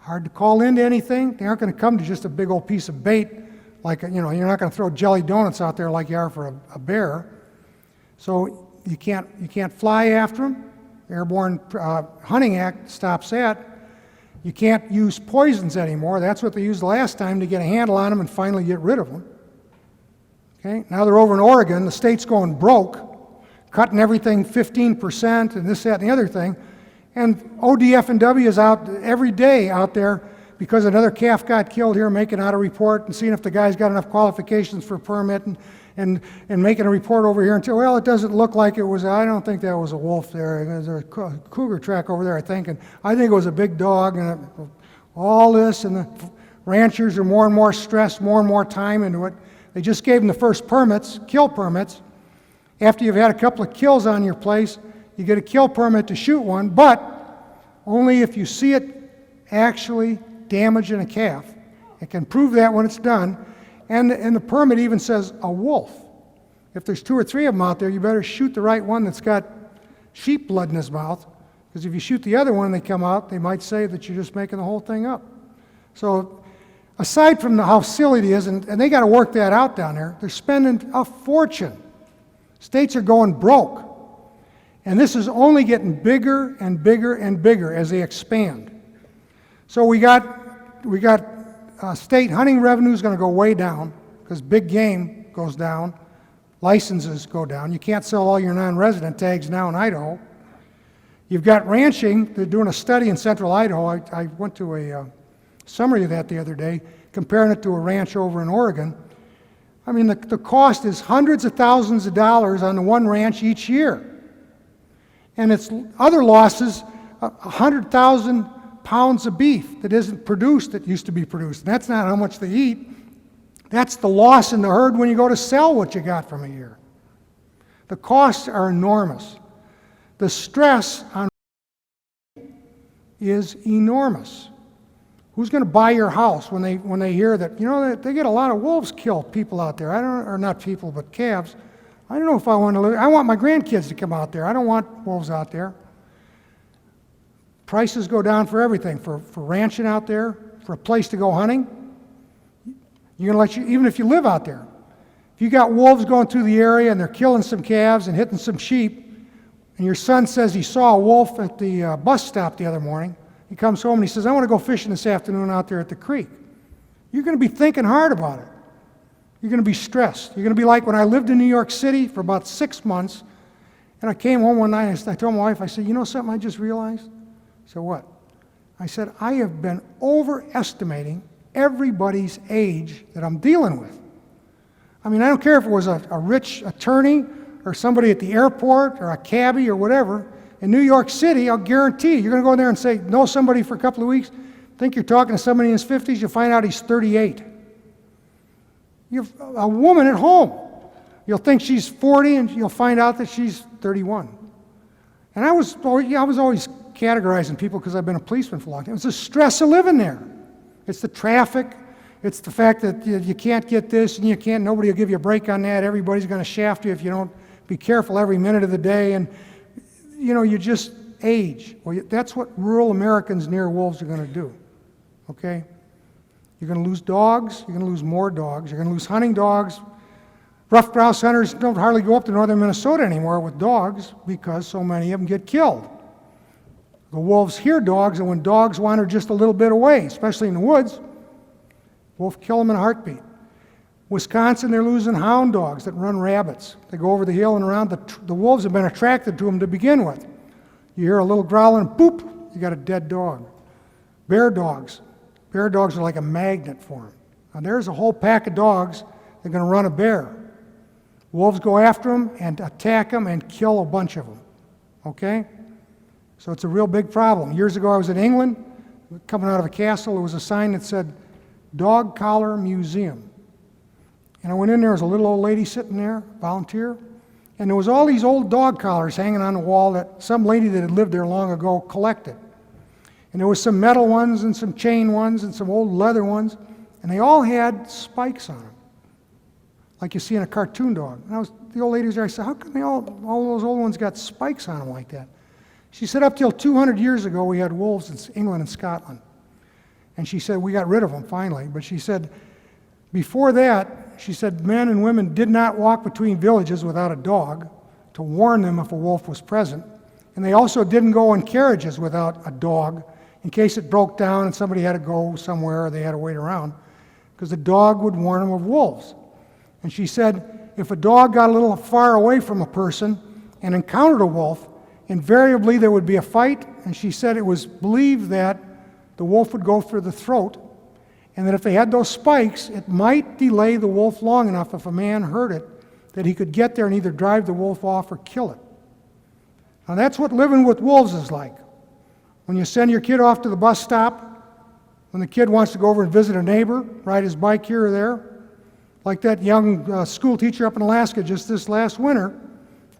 Hard to call into anything. They aren't going to come to just a big old piece of bait like, you're not going to throw jelly donuts out there like you are for a bear. So you can't fly after them. Airborne Hunting Act stops that. You can't use poisons anymore. That's what they used last time to get a handle on them and finally get rid of them. Okay? Now they're over in Oregon, the state's going broke, cutting everything 15% and this, that, and the other thing. And ODF&W is out every day out there because another calf got killed here, making out a report and seeing if the guy's got enough qualifications for a permit and making a report over here and say, well, it doesn't look like it was, I don't think that was a wolf there. There's a cougar track over there, I think. And I think it was a big dog and all this, and the ranchers are more and more stressed, more and more time into it. They just gave them the first permits, kill permits. After you've had a couple of kills on your place, you get a kill permit to shoot one, but only if you see it actually damaging a calf. It can prove that when it's done. And the permit even says a wolf. If there's 2 or 3 of them out there, you better shoot the right one that's got sheep blood in his mouth, because if you shoot the other one and they come out, they might say that you're just making the whole thing up. So aside from how silly it is, and they got to work that out down there, they're spending a fortune. States are going broke. And this is only getting bigger and bigger and bigger as they expand. So we got state hunting revenue is going to go way down because big game goes down, licenses go down. You can't sell all your non-resident tags now in Idaho. You've got ranching. They're doing a study in central Idaho. I went to a summary of that the other day, comparing it to a ranch over in Oregon. I mean, the cost is hundreds of thousands of dollars on the one ranch each year. And it's other losses, 100,000 pounds of beef that isn't produced that used to be produced. And that's not how much they eat. That's the loss in the herd when you go to sell what you got from a year. The costs are enormous. The stress on is enormous. Who's going to buy your house when they hear that, you know, they get a lot of wolves kill people out there. Or not people, but calves. I don't know if I want to live. I want my grandkids to come out there. I don't want wolves out there. Prices go down for everything, for ranching out there, for a place to go hunting. You're going to let you, even if you live out there. If you got wolves going through the area and they're killing some calves and hitting some sheep, and your son says he saw a wolf at the bus stop the other morning, he comes home and he says, I want to go fishing this afternoon out there at the creek. You're going to be thinking hard about it. You're going to be stressed. You're going to be like when I lived in New York City for about 6 months, and I came home one night and I told my wife, I said, you know something I just realized? I said, what? I said, I have been overestimating everybody's age that I'm dealing with. I mean, I don't care if it was a rich attorney or somebody at the airport or a cabbie or whatever. In New York City, I'll guarantee you're going to go in there and say, know somebody for a couple of weeks, think you're talking to somebody in his 50s, you'll find out he's 38. You've a woman at home. You'll think she's 40 and you'll find out that she's 31. And I was always categorizing people because I've been a policeman for a long time. It's the stress of living there. It's the traffic. It's the fact that you can't get this and you can't, nobody will give you a break on that. Everybody's going to shaft you if you don't be careful every minute of the day. And, you know, you just age. Well, that's what rural Americans near wolves are going to do. Okay? You're going to lose dogs. You're going to lose more dogs. You're going to lose hunting dogs. Rough grouse hunters don't hardly go up to northern Minnesota anymore with dogs because so many of them get killed. The wolves hear dogs, and when dogs wander just a little bit away, especially in the woods, wolf kill them in a heartbeat. Wisconsin, they're losing hound dogs that run rabbits. They go over the hill and around. The wolves have been attracted to them to begin with. You hear a little growling, boop, you got a dead dog. Bear dogs. Bear dogs are like a magnet for them. Now there's a whole pack of dogs that are going to run a bear. Wolves go after them and attack them and kill a bunch of them. Okay? So it's a real big problem. Years ago I was in England, coming out of a castle, there was a sign that said, Dog Collar Museum. And I went in there, there was a little old lady sitting there, volunteer, and there was all these old dog collars hanging on the wall that some lady that had lived there long ago collected. And there was some metal ones and some chain ones and some old leather ones, and they all had spikes on them, like you see in a cartoon dog. And the old lady was there, I said, how come all those old ones got spikes on them like that? She said, up till 200 years ago, we had wolves in England and Scotland. And she said, we got rid of them finally. But she said, before that, she said, men and women did not walk between villages without a dog to warn them if a wolf was present. And they also didn't go in carriages without a dog in case it broke down and somebody had to go somewhere or they had to wait around, because the dog would warn them of wolves. And she said if a dog got a little far away from a person and encountered a wolf, invariably there would be a fight, and she said it was believed that the wolf would go for the throat, and that if they had those spikes, it might delay the wolf long enough if a man heard it, that he could get there and either drive the wolf off or kill it. Now that's what living with wolves is like. When you send your kid off to the bus stop, when the kid wants to go over and visit a neighbor, ride his bike here or there, like that young school teacher up in Alaska just this last winter,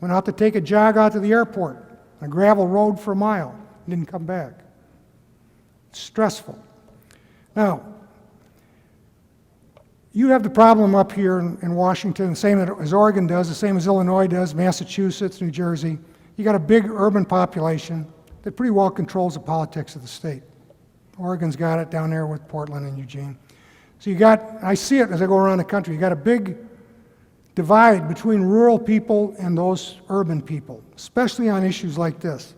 went out to take a jog out to the airport, a gravel road for a mile, and didn't come back. It's stressful. Now, you have the problem up here in Washington, the same as Oregon does, the same as Illinois does, Massachusetts, New Jersey. You got a big urban population that pretty well controls the politics of the state. Oregon's got it down there with Portland and Eugene. So you got, I see it as I go around the country, you got a big divide between rural people and those urban people, especially on issues like this.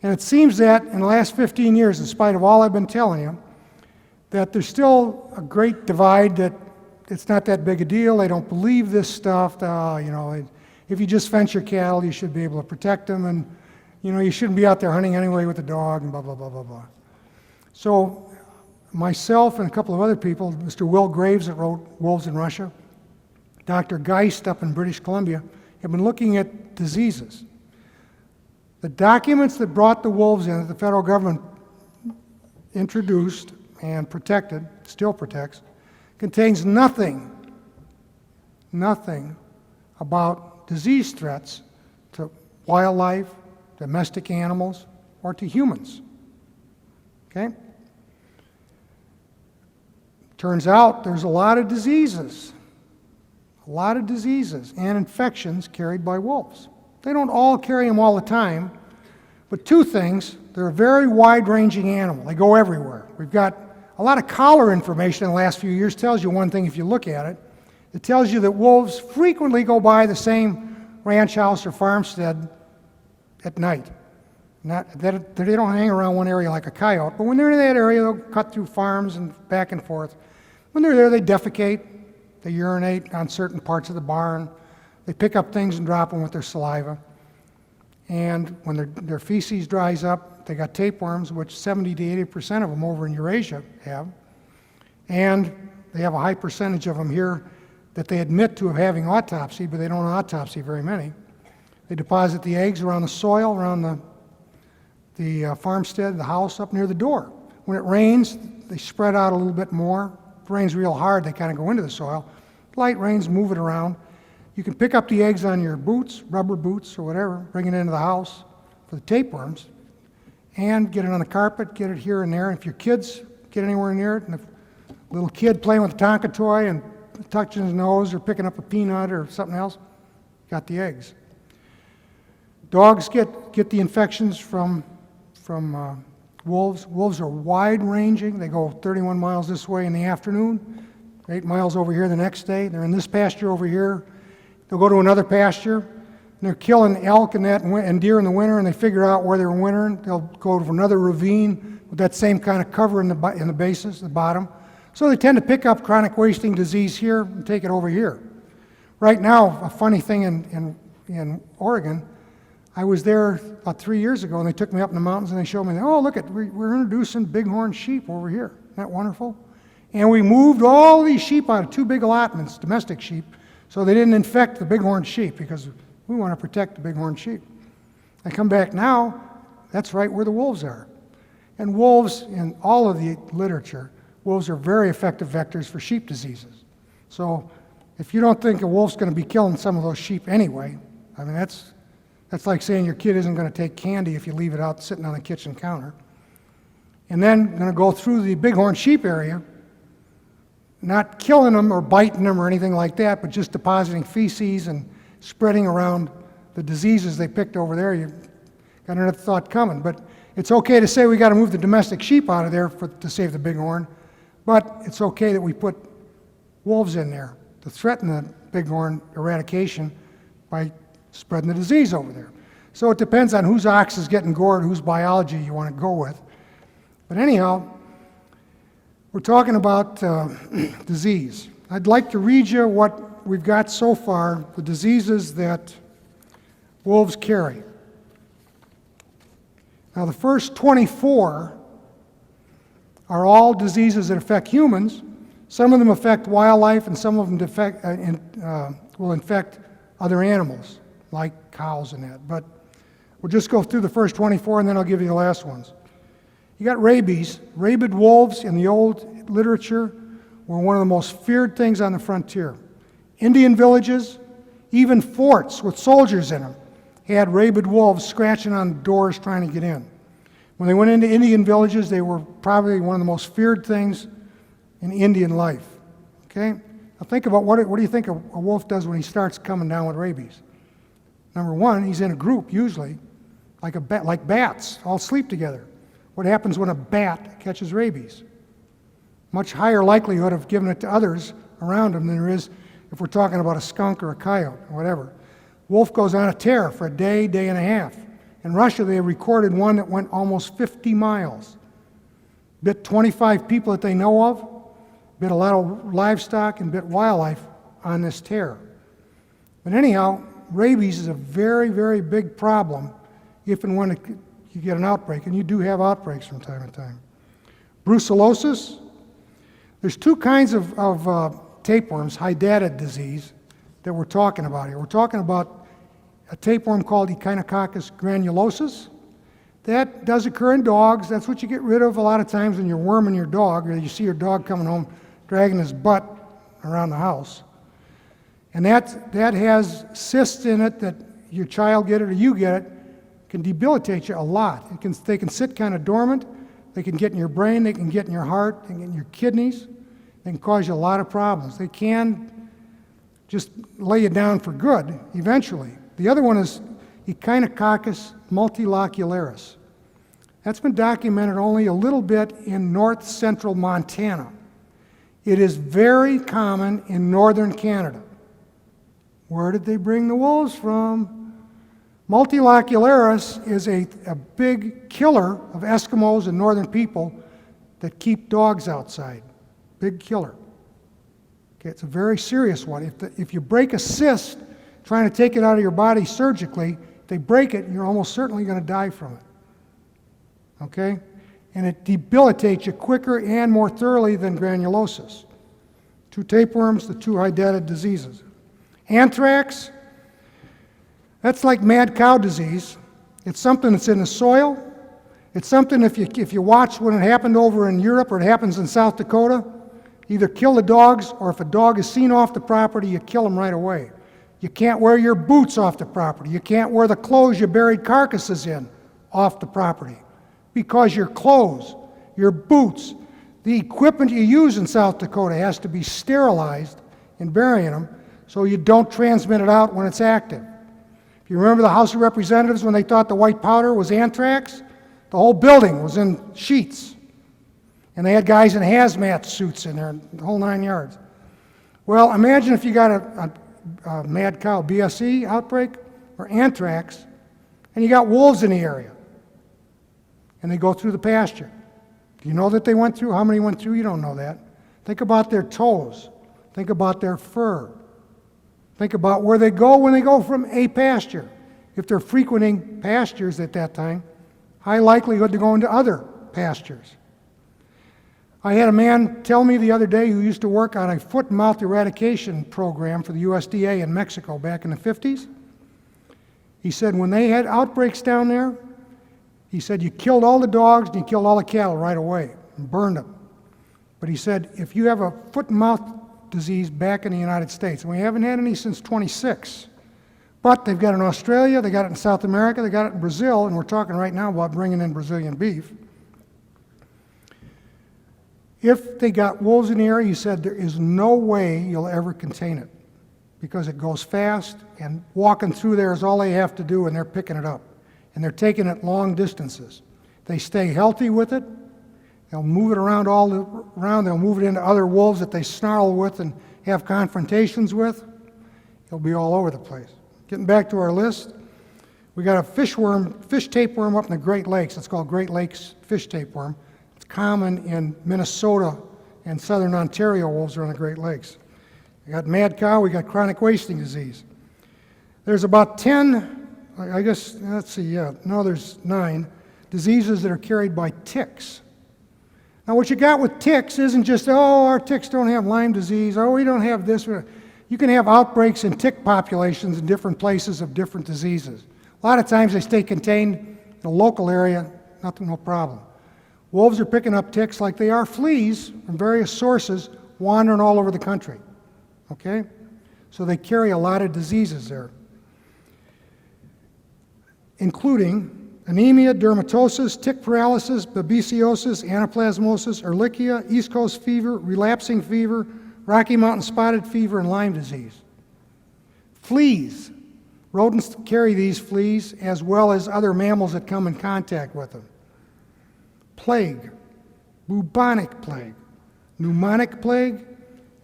And it seems that in the last 15 years, in spite of all I've been telling you, that there's still a great divide that it's not that big a deal, they don't believe this stuff, if you just fence your cattle, you should be able to protect them, and you shouldn't be out there hunting anyway with a dog, and blah, blah, blah, blah, blah. So myself and a couple of other people, Mr. Will Graves that wrote Wolves in Russia, Dr. Geist up in British Columbia, have been looking at diseases. The documents that brought the wolves in that the federal government introduced and protected, still protects, contains nothing about disease threats to wildlife, domestic animals, or to humans. Okay? Turns out there's a lot of diseases and infections carried by wolves. They don't all carry them all the time, but two things, they're a very wide-ranging animal. They go everywhere. We've got a lot of collar information in the last few years tells you one thing if you look at it. It tells you that wolves frequently go by the same ranch house or farmstead at night. Not that they don't hang around one area like a coyote, but when they're in that area, they'll cut through farms and back and forth. When they're there, they defecate, they urinate on certain parts of the barn, they pick up things and drop them with their saliva. And when their feces dries up, they got tapeworms, which 70 to 80% of them over in Eurasia have. And they have a high percentage of them here that they admit to having autopsy, but they don't autopsy very many. They deposit the eggs around the soil, around the farmstead, the house, up near the door. When it rains, they spread out a little bit more. If it rains real hard, they kind of go into the soil. Light rains, move it around. You can pick up the eggs on your boots, rubber boots or whatever, bring it into the house for the tapeworms, and get it on the carpet, get it here and there. And if your kids get anywhere near it, and if a little kid playing with a Tonka toy and touching his nose or picking up a peanut or something else, got the eggs. Dogs get the infections from wolves. Wolves are wide-ranging. They go 31 miles this way in the afternoon, 8 miles over here the next day. They're in this pasture over here. They'll go to another pasture, and they're killing elk and deer in the winter, and they figure out where they're wintering. They'll go to another ravine with that same kind of cover in the bases, the bottom. So they tend to pick up chronic wasting disease here and take it over here. Right now, a funny thing in Oregon, I was there about 3 years ago, and they took me up in the mountains, and they showed me, oh, look, we're introducing bighorn sheep over here. Isn't that wonderful? And we moved all these sheep out of 2 big allotments, domestic sheep, so they didn't infect the bighorn sheep, because we want to protect the bighorn sheep. I come back now, that's right where the wolves are. And wolves, in all of the literature, wolves are very effective vectors for sheep diseases. So if you don't think a wolf's going to be killing some of those sheep anyway, I mean, that's like saying your kid isn't going to take candy if you leave it out sitting on the kitchen counter. And then going to go through the bighorn sheep area, not killing them or biting them or anything like that, but just depositing feces and spreading around the diseases they picked over there. You've got another thought coming. But it's okay to say we got to move the domestic sheep out of there to save the bighorn, but it's okay that we put wolves in there to threaten the bighorn eradication by spreading the disease over there. So it depends on whose ox is getting gored, whose biology you want to go with. But anyhow, we're talking about disease. I'd like to read you what we've got so far, the diseases that wolves carry. Now, the first 24 are all diseases that affect humans. Some of them affect wildlife, and some of them will infect other animals, like cows and that. But we'll just go through the first 24, and then I'll give you the last ones. You got rabies. Rabid wolves in the old literature were one of the most feared things on the frontier. Indian villages, even forts with soldiers in them, had rabid wolves scratching on doors trying to get in. When they went into Indian villages, they were probably one of the most feared things in Indian life. Okay? Now think about what do you think a wolf does when he starts coming down with rabies? Number one, he's in a group usually, like bats, all sleep together. What happens when a bat catches rabies? Much higher likelihood of giving it to others around him than there is if we're talking about a skunk or a coyote or whatever. Wolf goes on a tear for a day, day and a half. In Russia, they recorded one that went almost 50 miles. Bit 25 people that they know of, bit a lot of livestock, and bit wildlife on this tear. But anyhow, rabies is a very, very big problem if and when you get an outbreak, and you do have outbreaks from time to time. Brucellosis. There's two kinds of tapeworms, hydatid disease, that we're talking about here. We're talking about a tapeworm called Echinococcus granulosus. That does occur in dogs. That's what you get rid of a lot of times when you're worming your dog, or you see your dog coming home dragging his butt around the house. And that has cysts in it that your child get it or you get it, can debilitate you a lot. They can sit kind of dormant. They can get in your brain. They can get in your heart. They can get in your kidneys. They can cause you a lot of problems. They can just lay you down for good eventually. The other one is Echinococcus multilocularis. That's been documented only a little bit in north central Montana. It is very common in northern Canada. Where did they bring the wolves from? Multilocularis is a big killer of Eskimos and northern people that keep dogs outside. Big killer. Okay, it's a very serious one. If you break a cyst trying to take it out of your body surgically, if they break it, you're almost certainly going to die from it. Okay? And it debilitates you quicker and more thoroughly than granulosis. Two tapeworms, the two hydatid diseases. Anthrax, that's like mad cow disease. It's something that's in the soil. It's something if you watch when it happened over in Europe or it happens in South Dakota, either kill the dogs, or if a dog is seen off the property, you kill them right away. You can't wear your boots off the property. You can't wear the clothes you buried carcasses in off the property, because your clothes, your boots, the equipment you use in South Dakota has to be sterilized in burying them so you don't transmit it out when it's active. If you remember the House of Representatives when they thought the white powder was anthrax, the whole building was in sheets. And they had guys in hazmat suits in there, the whole 9 yards. Well, imagine if you got a mad cow BSE outbreak or anthrax, and you got wolves in the area, and they go through the pasture. Do you know that they went through? How many went through? You don't know that. Think about their toes. Think about their fur. Think about where they go when they go from a pasture. If they're frequenting pastures at that time, high likelihood to go into other pastures. I had a man tell me the other day who used to work on a foot and mouth eradication program for the USDA in Mexico back in the 50s. He said when they had outbreaks down there, he said you killed all the dogs and you killed all the cattle right away and burned them. But he said if you have a foot and mouth disease back in the United States, and we haven't had any since 26, but they've got it in Australia, they got it in South America, they got it in Brazil, and we're talking right now about bringing in Brazilian beef. If they got wolves in the area, he said there is no way you'll ever contain it because it goes fast, and walking through there is all they have to do, and they're picking it up. And they're taking it long distances. They stay healthy with it. They'll move it around around. They'll move it into other wolves that they snarl with and have confrontations with. It'll be all over the place. Getting back to our list, we got a fish tapeworm up in the Great Lakes. It's called Great Lakes fish tapeworm. It's common in Minnesota and southern Ontario. Wolves are in the Great Lakes. We got mad cow, we got chronic wasting disease. There's about 10, I guess, let's see, no, there's 9 diseases that are carried by ticks. Now what you got with ticks isn't just, oh, our ticks don't have Lyme disease, oh, we don't have this. You can have outbreaks in tick populations in different places of different diseases. A lot of times they stay contained in a local area, no problem. Wolves are picking up ticks like they are fleas from various sources wandering all over the country. Okay? So they carry a lot of diseases there, including anemia, dermatosis, tick paralysis, babesiosis, anaplasmosis, ehrlichia, East Coast fever, relapsing fever, Rocky Mountain spotted fever, and Lyme disease. Fleas. Rodents carry these fleas as well as other mammals that come in contact with them. Plague, bubonic plague, pneumonic plague,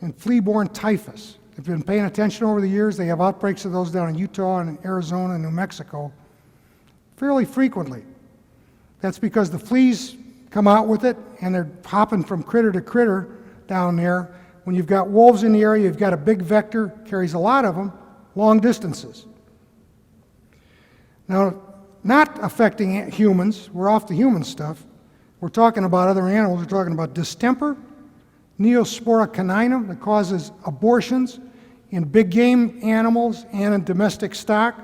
and flea-borne typhus. If you've been paying attention over the years, they have outbreaks of those down in Utah and in Arizona and New Mexico fairly frequently. That's because the fleas come out with it and they're hopping from critter to critter down there. When you've got wolves in the area, you've got a big vector, carries a lot of them, long distances. Now, not affecting humans, we're off the human stuff. We're talking about other animals. We're talking about distemper, Neospora caninum that causes abortions in big game animals and in domestic stock.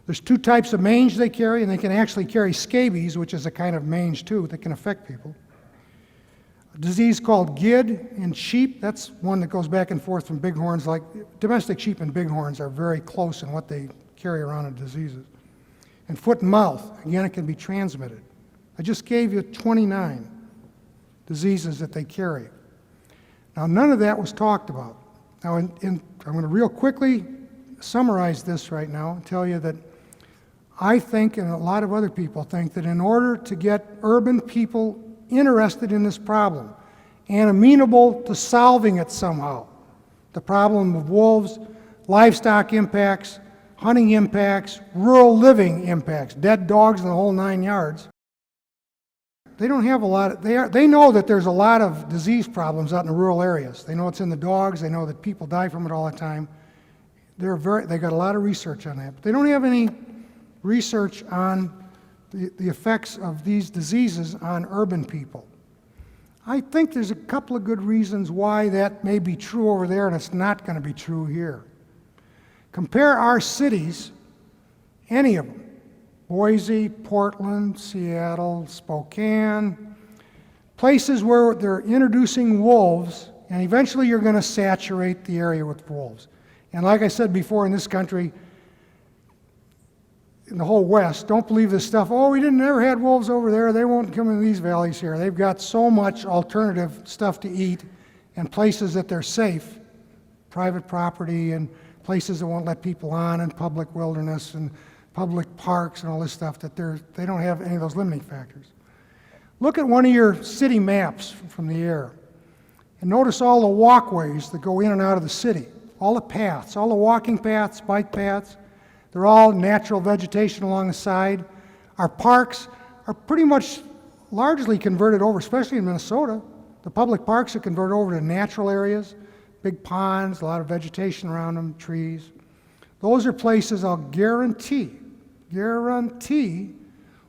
There's 2 types of mange they carry, and they can actually carry scabies, which is a kind of mange too that can affect people. A disease called GID in sheep, that's one that goes back and forth from bighorns. Like domestic sheep and bighorns are very close in what they carry around in diseases. And foot and mouth, again, it can be transmitted. I just gave you 29 diseases that they carry. Now, none of that was talked about. Now, I'm going to real quickly summarize this right now and tell you that I think, and a lot of other people think, that in order to get urban people interested in this problem and amenable to solving it somehow, the problem of wolves, livestock impacts, hunting impacts, rural living impacts, dead dogs and the whole 9 yards, they don't have a lot of, they know that there's a lot of disease problems out in the rural areas. They know it's in the dogs, they know that people die from it all the time. They got a lot of research on that, but they don't have any research on the effects of these diseases on urban people. I think there's a couple of good reasons why that may be true over there and it's not going to be true here. Compare our cities, any of them, Boise, Portland, Seattle, Spokane, places where they're introducing wolves, and eventually you're going to saturate the area with wolves. And like I said before, in this country, in the whole West, don't believe this stuff, oh, we never had wolves over there, they won't come in these valleys here. They've got so much alternative stuff to eat and places that they're safe, private property and places that won't let people on, and public wilderness and public parks and all this stuff, that they don't have any of those limiting factors. Look at one of your city maps from the air and notice all the walkways that go in and out of the city, all the paths, all the walking paths, bike paths. They're all natural vegetation along the side. Our parks are pretty much largely converted over, especially in Minnesota. The public parks are converted over to natural areas, big ponds, a lot of vegetation around them, trees. Those are places I'll guarantee,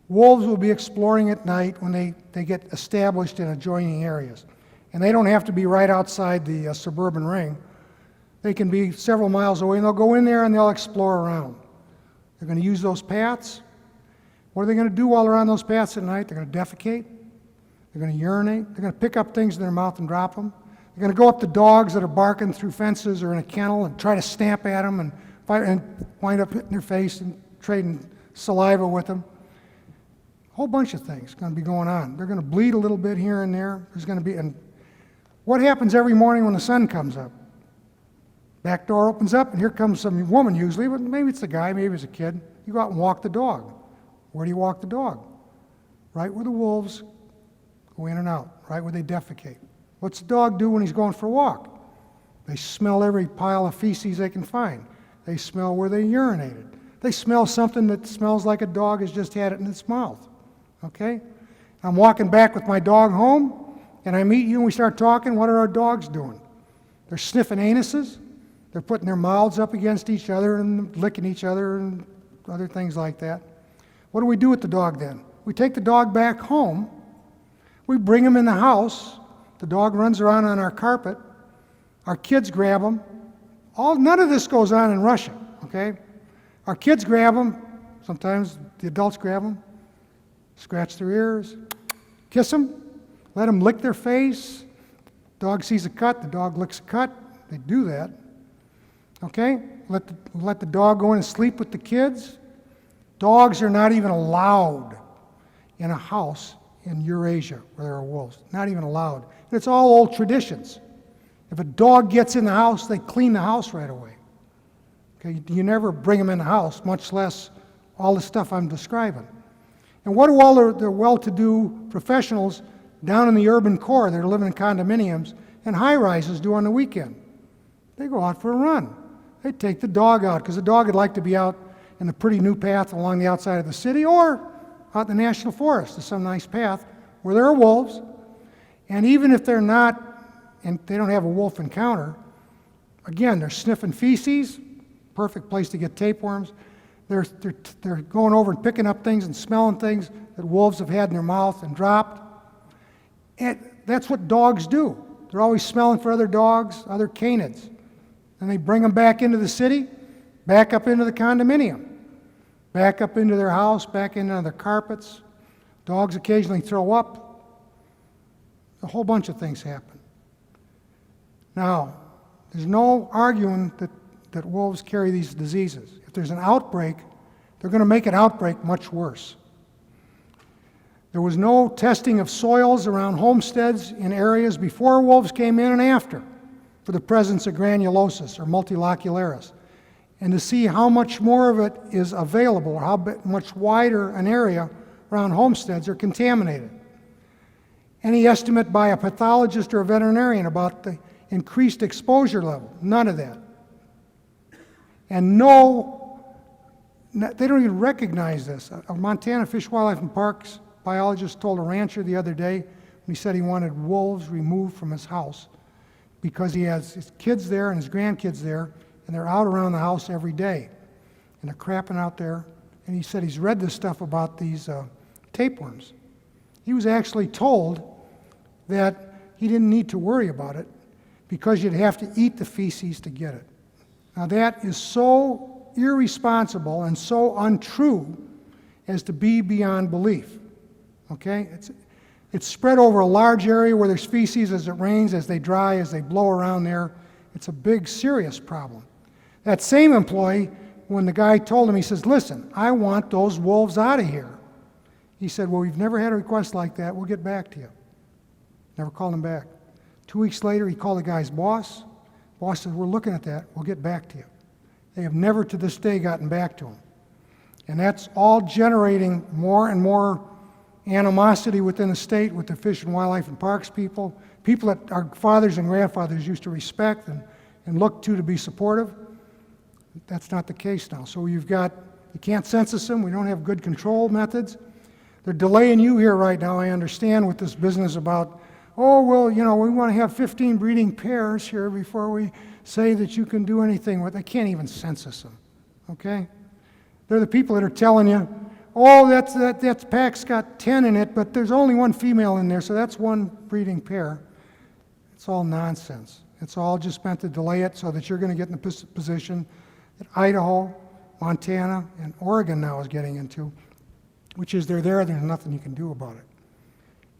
wolves will be exploring at night when they get established in adjoining areas. And they don't have to be right outside the suburban ring. They can be several miles away, and they'll go in there and they'll explore around. They're going to use those paths. What are they going to do while they're on those paths at night? They're going to defecate. They're going to urinate. They're going to pick up things in their mouth and drop them. They're going to go up to dogs that are barking through fences or in a kennel and try to stamp at them and wind up hitting their face and trading saliva with them. A whole bunch of things going to be going on. They're going to bleed a little bit here and there. There's going to be, and what happens every morning when the sun comes up? Back door opens up, and here comes some woman usually, but maybe it's a guy, maybe it's a kid. You go out and walk the dog. Where do you walk the dog? Right where the wolves go in and out, right where they defecate. What's the dog do when he's going for a walk? They smell every pile of feces they can find. They smell where they urinated. They smell something that smells like a dog has just had it in its mouth. Okay? I'm walking back with my dog home, and I meet you and we start talking. What are our dogs doing? They're sniffing anuses. They're putting their mouths up against each other and licking each other and other things like that. What do we do with the dog then? We take the dog back home. We bring him in the house. The dog runs around on our carpet. Our kids grab him. None of this goes on in Russia, okay? Our kids grab him. Sometimes the adults grab them, scratch their ears, kiss them, let them lick their face. Dog sees a cut, the dog licks a cut. They do that. Okay? Let the dog go in and sleep with the kids. Dogs are not even allowed in a house in Eurasia where there are wolves. Not even allowed. And it's all old traditions. If a dog gets in the house, they clean the house right away. Okay? You never bring them in the house, much less all the stuff I'm describing. And what do all the well-to-do professionals down in the urban core that are living in condominiums and high-rises do on the weekend? They go out for a run. They take the dog out, because the dog would like to be out in the pretty new path along the outside of the city or out in the national forest to some nice path where there are wolves. And even if they're not, and they don't have a wolf encounter, again, they're sniffing feces, perfect place to get tapeworms. They're going over and picking up things and smelling things that wolves have had in their mouth and dropped. And that's what dogs do. They're always smelling for other dogs, other canids. And they bring them back into the city, back up into the condominium, back up into their house, back into their carpets. Dogs occasionally throw up. A whole bunch of things happen. Now, there's no arguing that wolves carry these diseases. If there's an outbreak, they're going to make an outbreak much worse. There was no testing of soils around homesteads in areas before wolves came in and after for the presence of granulosis or multilocularis, and to see how much more of it is available or how much wider an area around homesteads are contaminated. Any estimate by a pathologist or a veterinarian about the increased exposure level? None of that. And they don't even recognize this. A Montana Fish, Wildlife, and Parks biologist told a rancher the other day when he said he wanted wolves removed from his house because he has his kids there and his grandkids there, and they're out around the house every day. And they're crapping out there. And he said he's read this stuff about these tapeworms. He was actually told that he didn't need to worry about it because you'd have to eat the feces to get it. Now that is so irresponsible and so untrue as to be beyond belief. Okay? It's spread over a large area where there's feces as it rains, as they dry, as they blow around there. It's a big, serious problem. That same employee, when the guy told him, he says, listen, I want those wolves out of here. He said, well, we've never had a request like that. We'll get back to you. Never called him back. 2 weeks later, he called the guy's boss. Boss said, we're looking at that. We'll get back to you. They have never to this day gotten back to him. And that's all generating more and more animosity within the state with the Fish and Wildlife and Parks people that our fathers and grandfathers used to respect and look to be supportive. That's not the case now. So you can't census them. We don't have good control methods. They're delaying you here right now, I understand, with this business about, oh, well, we want to have 15 breeding pairs here before we say that you can do anything with. They can't even census them, okay? They're the people that are telling you, oh, that pack's got 10 in it, but there's only one female in there, so that's one breeding pair. It's all nonsense. It's all just meant to delay it so that you're going to get in the position that Idaho, Montana, and Oregon now is getting into, which is there's nothing you can do about it.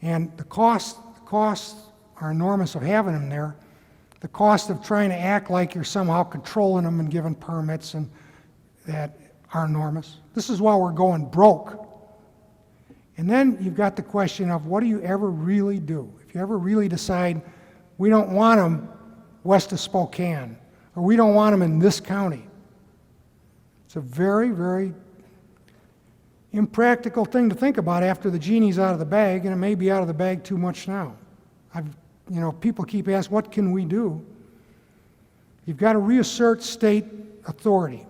And the costs are enormous of having them there. The cost of trying to act like you're somehow controlling them and giving permits and that are enormous. This is why we're going broke. And then you've got the question of what do you ever really do? If you ever really decide we don't want them west of Spokane, or we don't want them in this county. It's a very, very impractical thing to think about after the genie's out of the bag, and it may be out of the bag too much now. People keep asking, what can we do? You've got to reassert state authority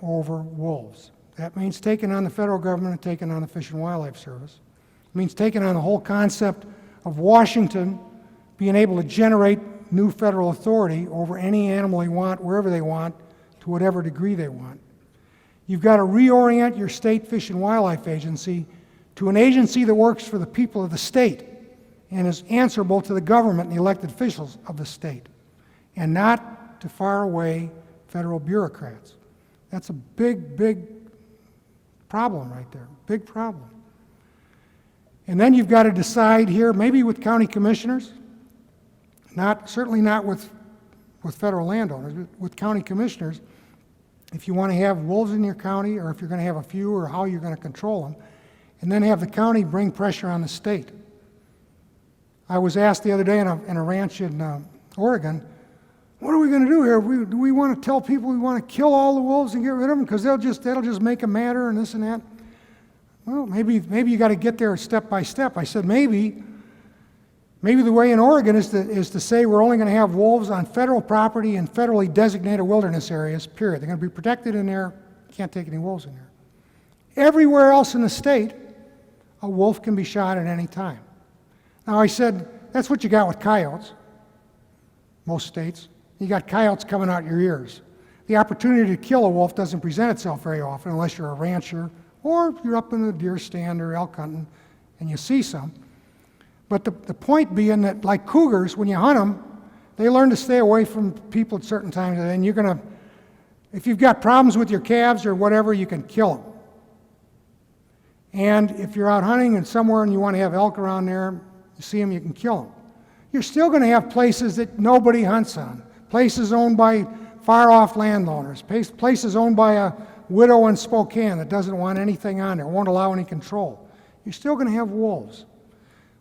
over wolves. That means taking on the federal government and taking on the Fish and Wildlife Service. It means taking on the whole concept of Washington being able to generate new federal authority over any animal they want, wherever they want, to whatever degree they want. You've got to reorient your state Fish and Wildlife Agency to an agency that works for the people of the state and is answerable to the government and the elected officials of the state, and not to faraway federal bureaucrats. That's a big, big problem right there, big problem. And then you've got to decide here, maybe with county commissioners, certainly not with federal landowners, but with county commissioners, if you want to have wolves in your county, or if you're going to have a few, or how you're going to control them, and then have the county bring pressure on the state. I was asked the other day in a ranch in Oregon, what are we going to do here? Do we want to tell people we want to kill all the wolves and get rid of them because that'll just make them madder and this and that? Well, maybe you got to get there step by step. I said maybe the way in Oregon is to say we're only going to have wolves on federal property and federally designated wilderness areas, period. They're going to be protected in there, can't take any wolves in there. Everywhere else in the state, a wolf can be shot at any time. Now I said, that's what you got with coyotes, most states. You got coyotes coming out your ears. The opportunity to kill a wolf doesn't present itself very often unless you're a rancher or you're up in a deer stand or elk hunting and you see some. But the point being that, like cougars, when you hunt them, they learn to stay away from people at certain times, and you're going to, if you've got problems with your calves or whatever, you can kill them. And if you're out hunting and somewhere and you want to have elk around there, you see them, you can kill them. You're still going to have places that nobody hunts on, places owned by far-off landowners, places owned by a widow in Spokane that doesn't want anything on there, won't allow any control. You're still going to have wolves.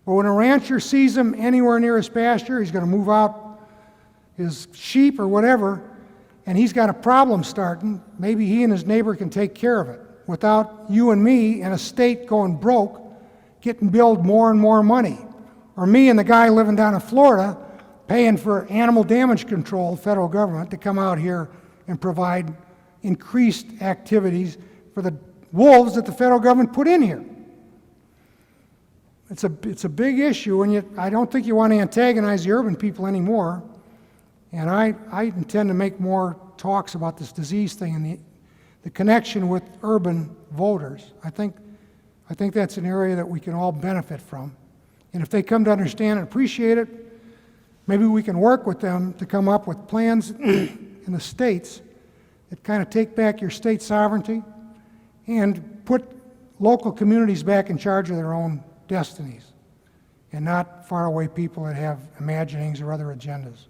But when a rancher sees them anywhere near his pasture, he's going to move out his sheep or whatever, and he's got a problem starting. Maybe he and his neighbor can take care of it without you and me and a state going broke, getting billed more and more money. Or me and the guy living down in Florida paying for animal damage control, federal government, to come out here and provide increased activities for the wolves that the federal government put in here. It's a big issue, and I don't think you want to antagonize the urban people anymore. And I intend to make more talks about this disease thing and the connection with urban voters. I think that's an area that we can all benefit from. And if they come to understand and appreciate it, maybe we can work with them to come up with plans in the states that kind of take back your state sovereignty and put local communities back in charge of their own destinies, and not faraway people that have imaginings or other agendas.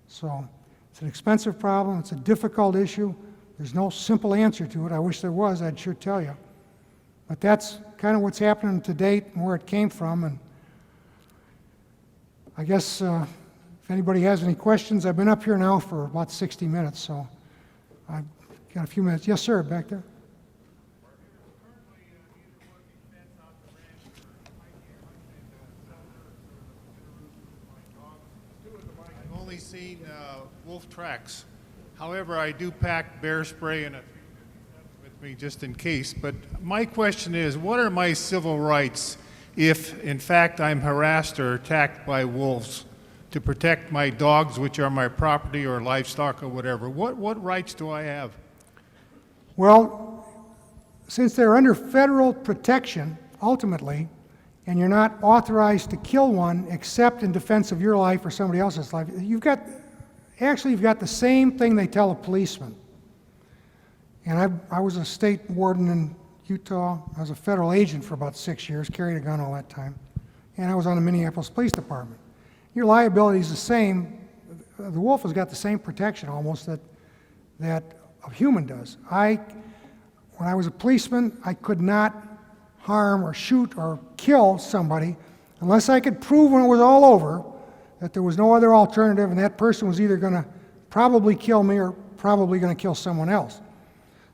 So it's an expensive problem, it's a difficult issue, there's no simple answer to it. I wish there was, I'd sure tell you. But that's kind of what's happening to date and where it came from. And I guess if anybody has any questions, I've been up here now for about 60 minutes, so I've got a few minutes. Yes, sir, back there. Seen wolf tracks. However, I do pack bear spray and a few with me just in case. But my question is, what are my civil rights if, in fact, I'm harassed or attacked by wolves to protect my dogs, which are my property, or livestock or whatever? What rights do I have? Well, since they're under federal protection, ultimately, and you're not authorized to kill one except in defense of your life or somebody else's life, you've got the same thing they tell a policeman. And I was a state warden in Utah. I was a federal agent for about 6 years, carried a gun all that time. And I was on the Minneapolis Police Department. Your liability is the same. The wolf has got the same protection almost that a human does. When I was a policeman, I could not harm or shoot or kill somebody unless I could prove when it was all over that there was no other alternative and that person was either going to probably kill me or probably going to kill someone else.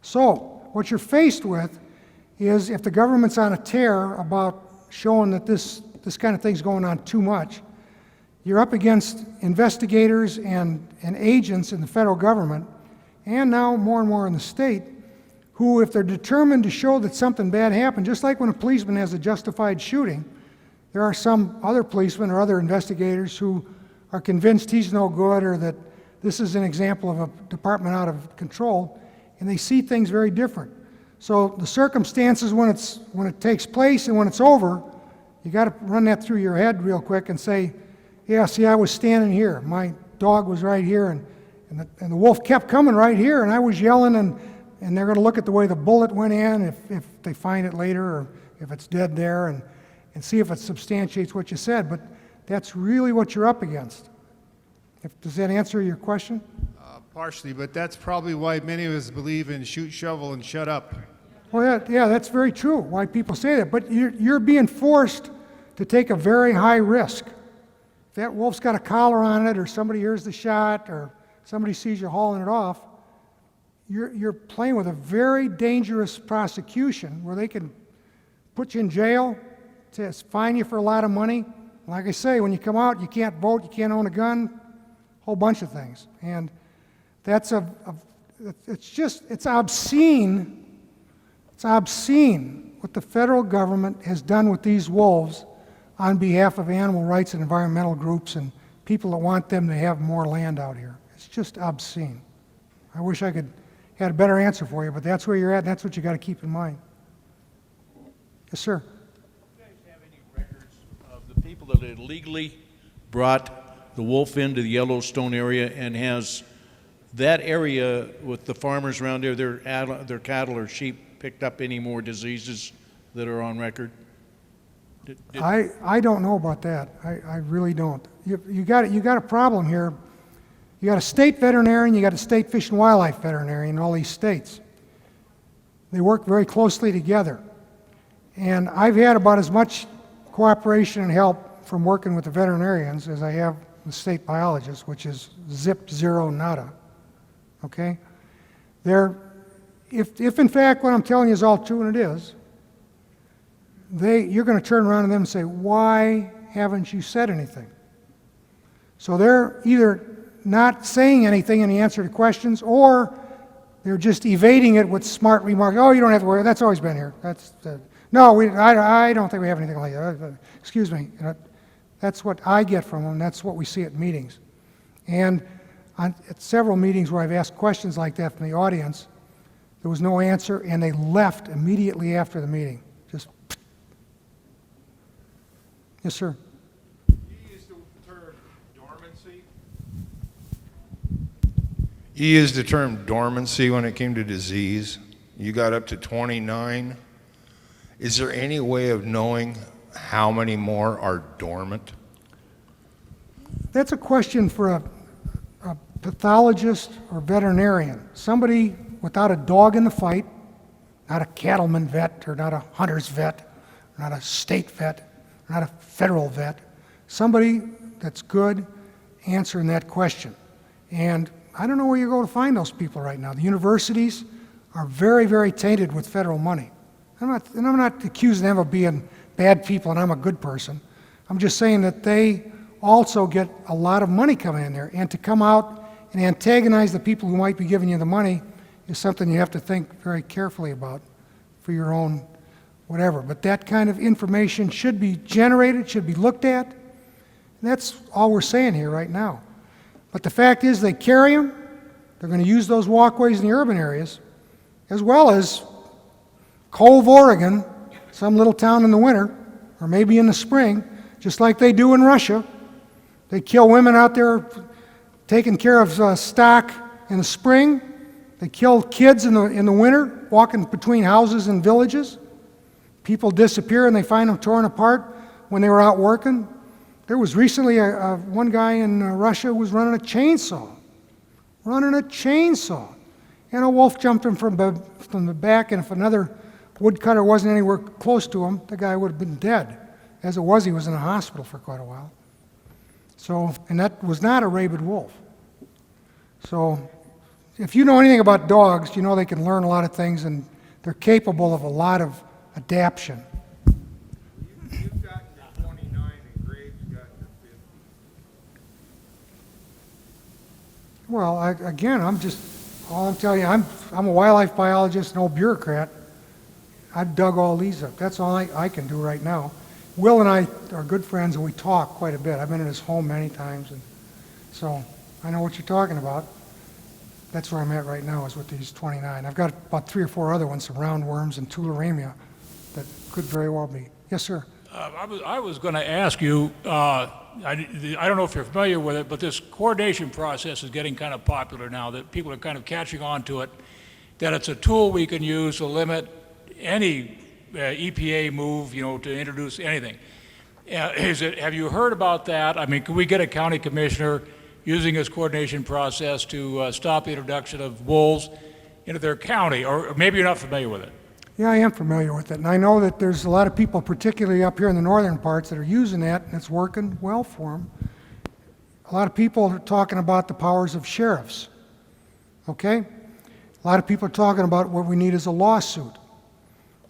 So what you're faced with is, if the government's on a tear about showing that this kind of thing's going on too much, you're up against investigators and agents in the federal government, and now more and more in the state, who, if they're determined to show that something bad happened, just like when a policeman has a justified shooting, there are some other policemen or other investigators who are convinced he's no good or that this is an example of a department out of control, and they see things very different. So the circumstances when it takes place and when it's over, you got to run that through your head real quick and say, yeah, see, I was standing here. My dog was right here, and the wolf kept coming right here, and I was yelling, and they're going to look at the way the bullet went in, if they find it later, or if it's dead there, and see if it substantiates what you said. But that's really what you're up against. Does that answer your question? Partially, but that's probably why many of us believe in shoot, shovel, and shut up. Well, yeah, that's very true, why people say that. But you're being forced to take a very high risk. If that wolf's got a collar on it, or somebody hears the shot, or somebody sees you hauling it off, you're playing with a very dangerous prosecution where they can put you in jail, fine you for a lot of money. Like I say, when you come out, you can't vote, you can't own a gun, a whole bunch of things. And that's it's obscene. It's obscene what the federal government has done with these wolves on behalf of animal rights and environmental groups and people that want them to have more land out here. It's just obscene. I wish I had a better answer for you, but that's where you're at, and that's what you got to keep in mind. Yes, sir. Do you guys have any records of the people that illegally brought the wolf into the Yellowstone area, and has that area with the farmers around there, their cattle or sheep, picked up any more diseases that are on record? I don't know about that. I really don't. You got a problem here. You got a state veterinarian, you got a state fish and wildlife veterinarian in all these states. They work very closely together. And I've had about as much cooperation and help from working with the veterinarians as I have the state biologists, which is zip, zero, nada. Okay? If in fact what I'm telling you is all true, and it is, you're going to turn around to them and say, why haven't you said anything? So they're either not saying anything in the answer to questions, or they're just evading it with smart remarks. Oh, you don't have to worry. That's always been here. No, I don't think we have anything like that. Excuse me. That's what I get from them. That's what we see at meetings. And at several meetings where I've asked questions like that from the audience, there was no answer, and they left immediately after the meeting. Just, yes, sir. You used the term dormancy. You used the term dormancy when it came to disease. You got up to 29. Is there any way of knowing how many more are dormant? That's a question for a pathologist or veterinarian, somebody without a dog in the fight, not a cattleman vet or not a hunter's vet, not a state vet, not a federal vet, somebody that's good answering that question. And I don't know where you go to find those people right now. The universities are very, very tainted with federal money. I'm not accusing them of being bad people and I'm a good person. I'm just saying that they also get a lot of money coming in there, and to come out and antagonize the people who might be giving you the money is something you have to think very carefully about for your own whatever. But that kind of information should be generated, should be looked at. And that's all we're saying here right now. But the fact is they carry them. They're going to use those walkways in the urban areas, as well as Cove, Oregon, some little town in the winter, or maybe in the spring, just like they do in Russia. They kill women out there taking care of stock in the spring. They kill kids in the winter, walking between houses and villages. People disappear and they find them torn apart when they were out working. There was recently one guy in Russia who was running a chainsaw. And a wolf jumped him from the back, and if another woodcutter wasn't anywhere close to him, the guy would have been dead. As it was, he was in a hospital for quite a while. So, and that was not a rabid wolf. So, if you know anything about dogs, you know they can learn a lot of things, and they're capable of a lot of adaptation. You've gotten to 29 and Graves gotten to 50. Well, all I'm telling you, I'm a wildlife biologist, no bureaucrat. I've dug all these up. That's all I can do right now. Will and I are good friends, and we talk quite a bit. I've been in his home many times, and So I know what you're talking about. That's where I'm at right now, is with these 29. I've got about 3 or 4 other ones, some roundworms and tularemia, that could very well be. Yes, sir. I was going to ask you, I don't know if you're familiar with it, but this coordination process is getting kind of popular now, that people are kind of catching on to it, that it's a tool we can use to limit any EPA move, to introduce anything. Have you heard about that? I mean, can we get a county commissioner using this coordination process to stop the introduction of wolves into their county? Or maybe you're not familiar with it. Yeah, I am familiar with it, and I know that there's a lot of people, particularly up here in the northern parts, that are using that, and it's working well for them. A lot of people are talking about the powers of sheriffs, okay? A lot of people are talking about what we need is a lawsuit.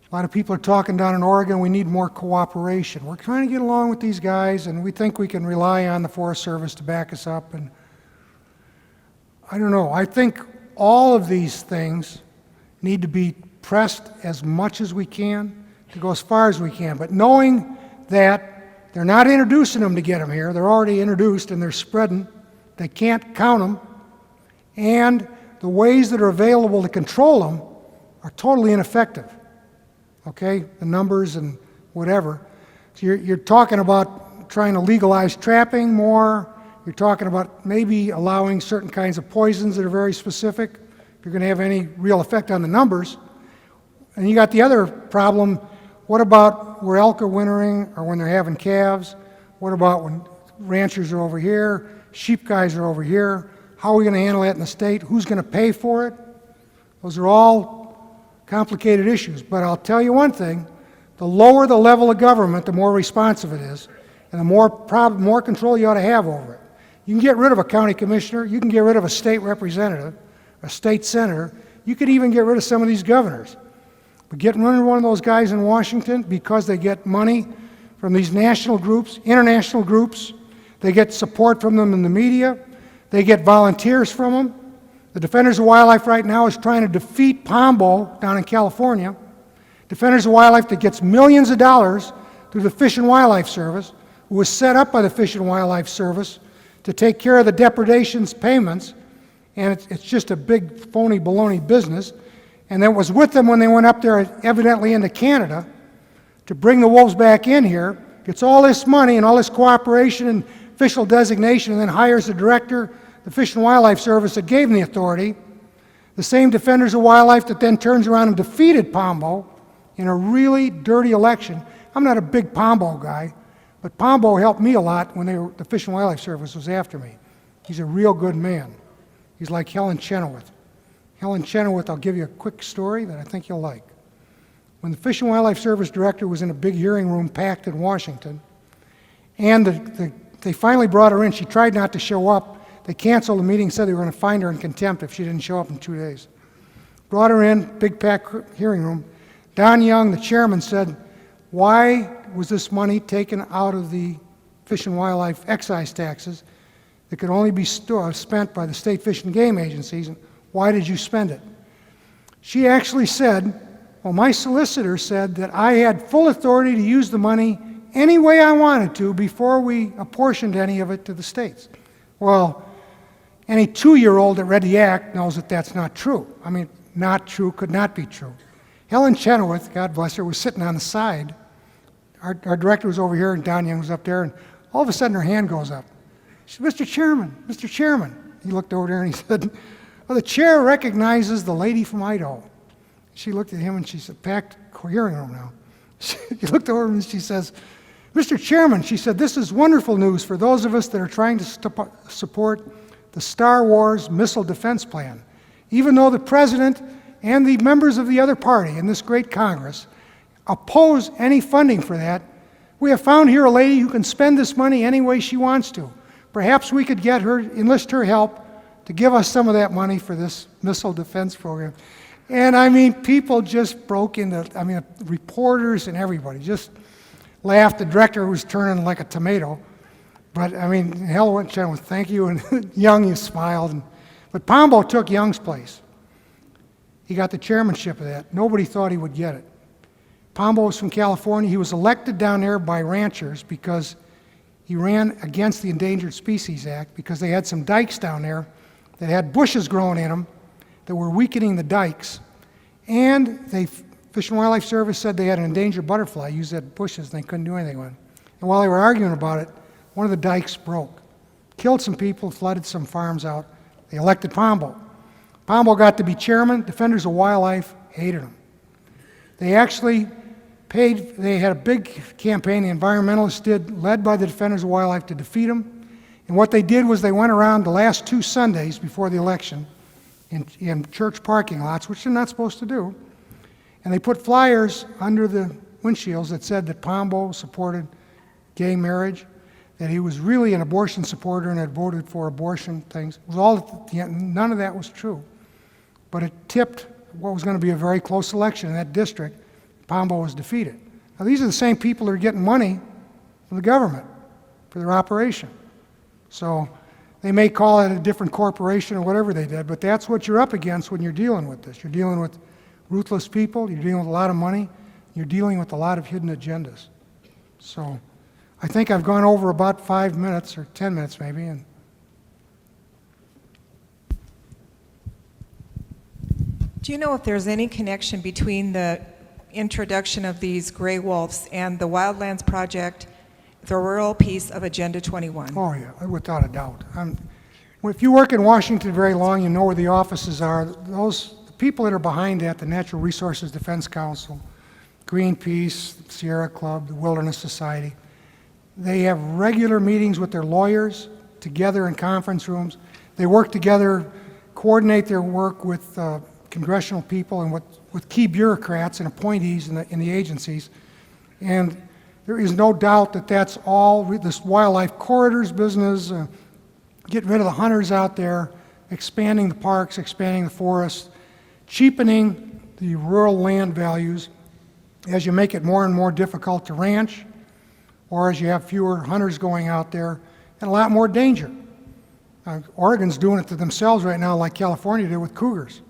A lot of people are talking down in Oregon, we need more cooperation. We're trying to get along with these guys, and we think we can rely on the Forest Service to back us up, and I don't know. I think all of these things need to be pressed as much as we can, to go as far as we can. But knowing that they're not introducing them to get them here, they're already introduced and they're spreading, they can't count them, and the ways that are available to control them are totally ineffective. Okay, the numbers and whatever. So you're talking about trying to legalize trapping more. You're talking about maybe allowing certain kinds of poisons that are very specific, if you're going to have any real effect on the numbers. And you got the other problem, what about where elk are wintering or when they're having calves? What about when ranchers are over here, sheep guys are over here? How are we going to handle that in the state? Who's going to pay for it? Those are all complicated issues. But I'll tell you one thing, the lower the level of government, the more responsive it is, and the more control you ought to have over it. You can get rid of a county commissioner, you can get rid of a state representative, a state senator, you could even get rid of some of these governors. But getting rid of one of those guys in Washington because they get money from these national groups, international groups, they get support from them in the media, they get volunteers from them. The Defenders of Wildlife right now is trying to defeat Pombo down in California. Defenders of Wildlife that gets millions of dollars through the Fish and Wildlife Service, who was set up by the Fish and Wildlife Service to take care of the depredations payments, and it's just a big phony baloney business. And then was with them when they went up there, evidently into Canada, to bring the wolves back in here, gets all this money and all this cooperation and official designation, and then hires the director, the Fish and Wildlife Service that gave them the authority, the same Defenders of Wildlife that then turns around and defeated Pombo in a really dirty election. I'm not a big Pombo guy, but Pombo helped me a lot when the Fish and Wildlife Service was after me. He's a real good man. He's like Helen Chenoweth. Helen Chenoweth, I'll give you a quick story that I think you'll like. When the Fish and Wildlife Service director was in a big hearing room packed in Washington, and they finally brought her in, she tried not to show up. They canceled the meeting, said they were going to find her in contempt if she didn't show up in 2 days. Brought her in, big packed hearing room. Don Young, the chairman, said, why was this money taken out of the Fish and Wildlife excise taxes that could only be spent by the state fish and game agencies? Why did you spend it? She actually said, well, my solicitor said that I had full authority to use the money any way I wanted to before we apportioned any of it to the states. Well, any 2-year-old that read the act knows that that's not true. I mean, not true, could not be true. Helen Chenoweth, God bless her, was sitting on the side. Our director was over here and Don Young was up there, and all of a sudden her hand goes up. She said, Mr. Chairman. He looked over there and he said, well, the chair recognizes the lady from Idaho. She looked at him and she said, packed hearing room now. She looked over and she says, Mr. Chairman, she said, this is wonderful news for those of us that are trying to support the Star Wars missile defense plan. Even though the president and the members of the other party in this great Congress oppose any funding for that, we have found here a lady who can spend this money any way she wants to. Perhaps we could enlist her help to give us some of that money for this missile defense program. And I mean, people just broke into, reporters and everybody just laughed. The director was turning like a tomato. But I mean, hell went Chenoweth, thank you. And Young, you smiled. But Pombo took Young's place. He got the chairmanship of that. Nobody thought he would get it. Pombo was from California. He was elected down there by ranchers because He ran against the Endangered Species Act because they had some dikes down there that had bushes growing in them that were weakening the dikes. And Fish and Wildlife Service said they had an endangered butterfly used at bushes and they couldn't do anything with it. And while they were arguing about it, one of the dikes broke. Killed some people, flooded some farms out. They elected Pombo. Pombo got to be chairman. Defenders of Wildlife hated him. They actually they had a big campaign, the environmentalists did, led by the Defenders of Wildlife, to defeat him. And what they did was they went around the last 2 Sundays before the election in church parking lots, which they're not supposed to do, and they put flyers under the windshields that said that Pombo supported gay marriage, that he was really an abortion supporter and had voted for abortion things. It was all, none of that was true. But it tipped what was going to be a very close election in that district. Pombo was defeated. Now, these are the same people that are getting money from the government for their operation. So they may call it a different corporation or whatever they did, but that's what you're up against when you're dealing with this. You're dealing with ruthless people, you're dealing with a lot of money, you're dealing with a lot of hidden agendas. So I think I've gone over about 5 minutes or 10 minutes maybe. And do you know if there's any connection between the introduction of these gray wolves and the Wildlands Project, the rural piece of Agenda 21? oh yeah, without a doubt. If you work in Washington very long, you know where the offices are. The people that are behind that, the Natural Resources Defense Council, Greenpeace, the Sierra Club, the Wilderness Society, they have regular meetings with their lawyers together in conference rooms. They work together, coordinate their work with congressional people and with key bureaucrats and appointees in the agencies. And there is no doubt that that's all this wildlife corridors business, getting rid of the hunters out there, expanding the parks, expanding the forests, cheapening the rural land values as you make it more and more difficult to ranch, or as you have fewer hunters going out there, and a lot more danger. Oregon's doing it to themselves right now like California did with cougars.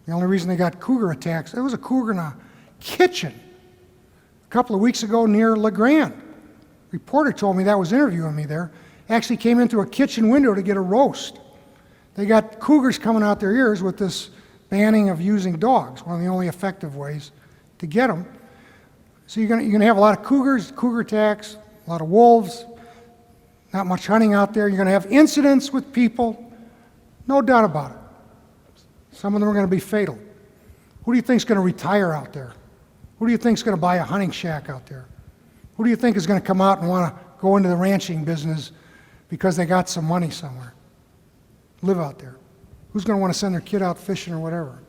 The only reason they got cougar attacks, there was a cougar in a kitchen a couple of weeks ago near La Grande. Reporter told me that was interviewing me there. Actually came into a kitchen window to get a roast. They got cougars coming out their ears with this banning of using dogs, one of the only effective ways to get them. So you're going to have a lot of cougars, cougar attacks, a lot of wolves, not much hunting out there. You're going to have incidents with people, no doubt about it. Some of them are going to be fatal. Who do you think is going to retire out there? Who do you think is going to buy a hunting shack out there? Who do you think is going to come out and want to go into the ranching business because they got some money somewhere? Live out there. Who's going to want to send their kid out fishing or whatever?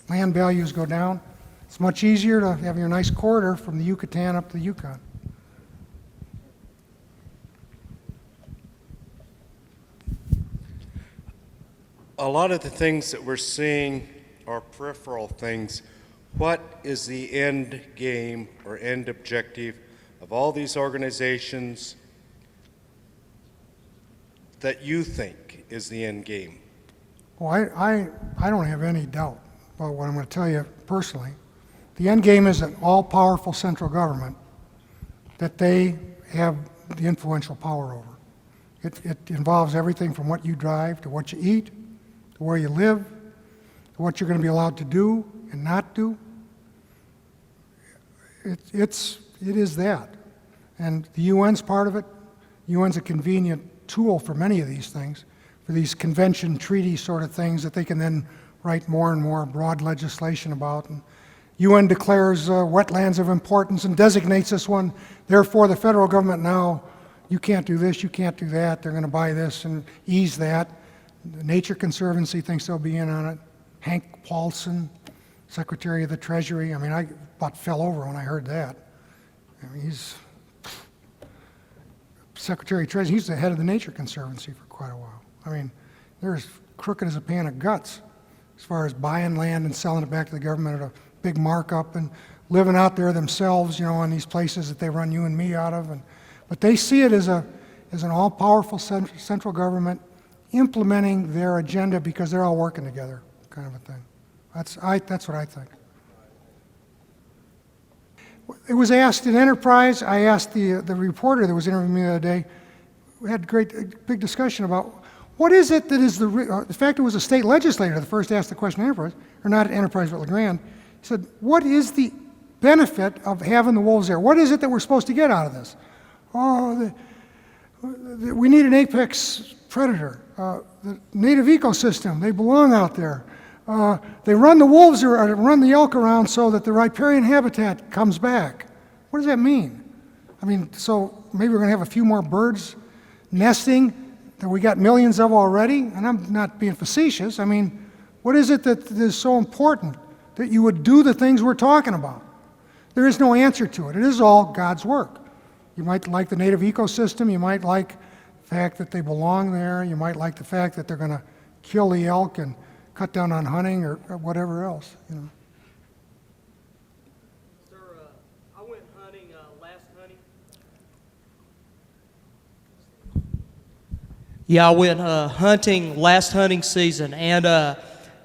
Land values go down. It's much easier to have your nice corridor from the Yucatan up to the Yukon. A lot of the things that we're seeing are peripheral things. What is the end game or end objective of all these organizations that you think is the end game? Well, I don't have any doubt about what I'm going to tell you personally. The end game is an all-powerful central government that they have the influential power over. It involves everything from what you drive to what you eat, to where you live, to what you're going to be allowed to do and not do. It is that. And the UN's part of it. UN's a convenient tool for many of these things, for these convention treaty sort of things that they can then write more and more broad legislation about. And UN declares wetlands of importance and designates this one. Therefore, the federal government now, you can't do this, you can't do that. They're going to buy this and ease that. The Nature Conservancy thinks they'll be in on it. Hank Paulson, Secretary of the Treasury. I mean, I about fell over when I heard that. I mean, he's Secretary of Treasury. He's the head of the Nature Conservancy for quite a while. I mean, they're as crooked as a pan of guts as far as buying land and selling it back to the government at a big markup and living out there themselves, you know, in these places that they run you and me out of. But they see it as an all-powerful central government implementing their agenda because they're all working together, kind of a thing. That's what I think. It was asked in Enterprise, I asked the reporter that was interviewing me the other day, we had big discussion about what is it that is in fact, it was a state legislator that first asked the question at Enterprise, or not at Enterprise, but LeGrand. He said, what is the benefit of having the wolves there? What is it that we're supposed to get out of this? Oh, we need an apex predator. The native ecosystem, they belong out there. They run the wolves or run the elk around so that the riparian habitat comes back. What does that mean? I mean, so maybe we're going to have a few more birds nesting that we got millions of already? And I'm not being facetious. I mean, what is it that is so important that you would do the things we're talking about? There is no answer to it. It is all God's work. You might like the native ecosystem. You might like the fact that they belong there. You might like the fact that they're going to kill the elk and cut down on hunting or whatever else, you know. Sir, I went hunting last hunting. Yeah, I went hunting last hunting season, and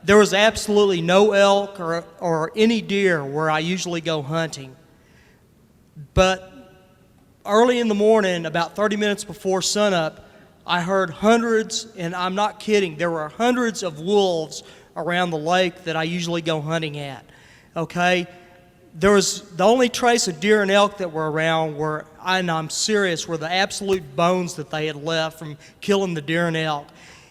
there was absolutely no elk or any deer where I usually go hunting. But early in the morning, about 30 minutes before sunup, I heard hundreds, and I'm not kidding, there were hundreds of wolves around the lake that I usually go hunting at, okay? There was the only trace of deer and elk that were around were, and I'm serious, were the absolute bones that they had left from killing the deer and elk.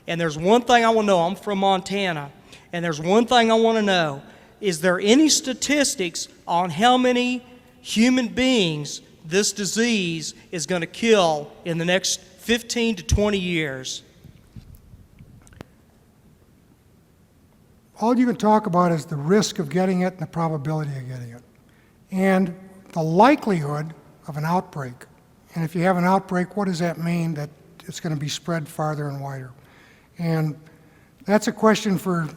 And there's one thing I want to know. I'm from Montana, and there's one thing I want to know. Is there any statistics on how many human beings this disease is going to kill in the next 15 to 20 years? All you can talk about is the risk of getting it and the probability of getting it, and the likelihood of an outbreak. And if you have an outbreak, what does that mean? That it's going to be spread farther and wider. And that's a question for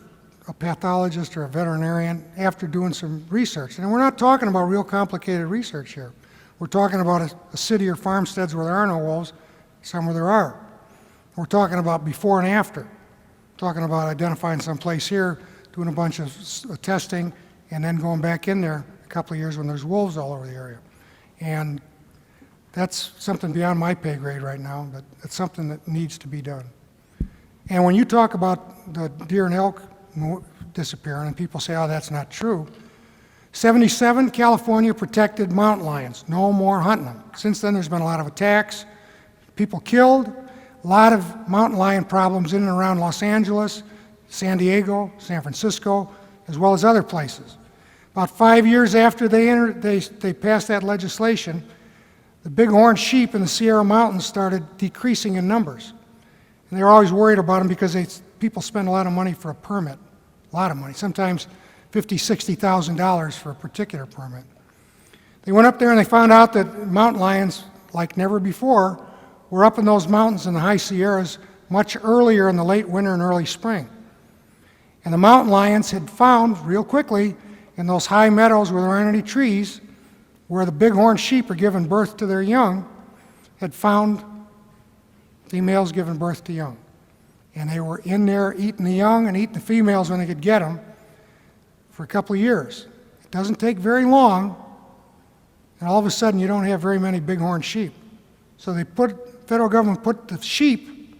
a pathologist or a veterinarian after doing some research. And we're not talking about real complicated research here. We're talking about a city or farmsteads where there are no wolves, some where there are. We're talking about before and after. We're talking about identifying some place here, doing a bunch of testing, and then going back in there a couple of years when there's wolves all over the area. And that's something beyond my pay grade right now, but it's something that needs to be done. And when you talk about the deer and elk disappearing, and people say, oh, that's not true, 77, California protected mountain lions. No more hunting them. Since then, there's been a lot of attacks, people killed, a lot of mountain lion problems in and around Los Angeles, San Diego, San Francisco, as well as other places. About 5 years after they passed that legislation, the bighorn sheep in the Sierra Mountains started decreasing in numbers. And they were always worried about them because people spend a lot of money for a permit, a lot of money, sometimes $50,000, $60,000 for a particular permit. They went up there and they found out that mountain lions, like never before, were up in those mountains in the high Sierras much earlier in the late winter and early spring. And the mountain lions had found real quickly in those high meadows where there aren't any trees, where the bighorn sheep are giving birth to their young, had found females giving birth to young. And they were in there eating the young and eating the females when they could get them for a couple of years. It doesn't take very long, and all of a sudden you don't have very many bighorn sheep. So federal government put the sheep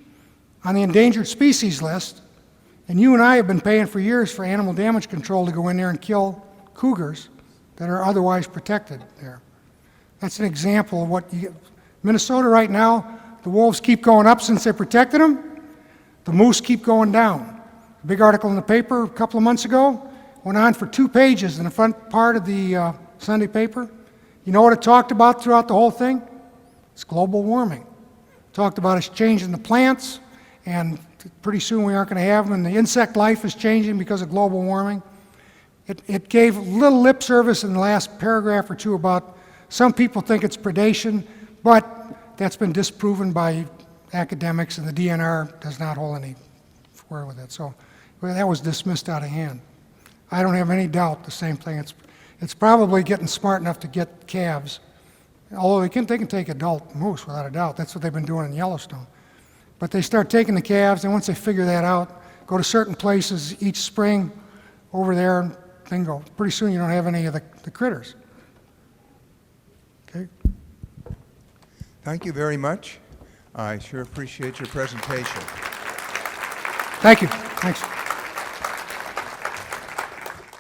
on the endangered species list, and you and I have been paying for years for animal damage control to go in there and kill cougars that are otherwise protected there. That's an example of what Minnesota right now, the wolves keep going up since they protected them. The moose keep going down. A big article in the paper a couple of months ago went on for 2 pages in the front part of the Sunday paper. You know what it talked about throughout the whole thing? It's global warming. It talked about us changing the plants, and pretty soon we aren't going to have them, and the insect life is changing because of global warming. It gave little lip service in the last paragraph or two about some people think it's predation, but that's been disproven by academics, and the DNR does not hold any sway with it. So that was dismissed out of hand. I don't have any doubt the same thing. It's probably getting smart enough to get calves, although they can take adult moose without a doubt. That's what they've been doing in Yellowstone. But they start taking the calves, and once they figure that out, go to certain places each spring over there, and bingo. Pretty soon you don't have any of the critters. Okay? Thank you very much. I sure appreciate your presentation. Thank you. Thanks.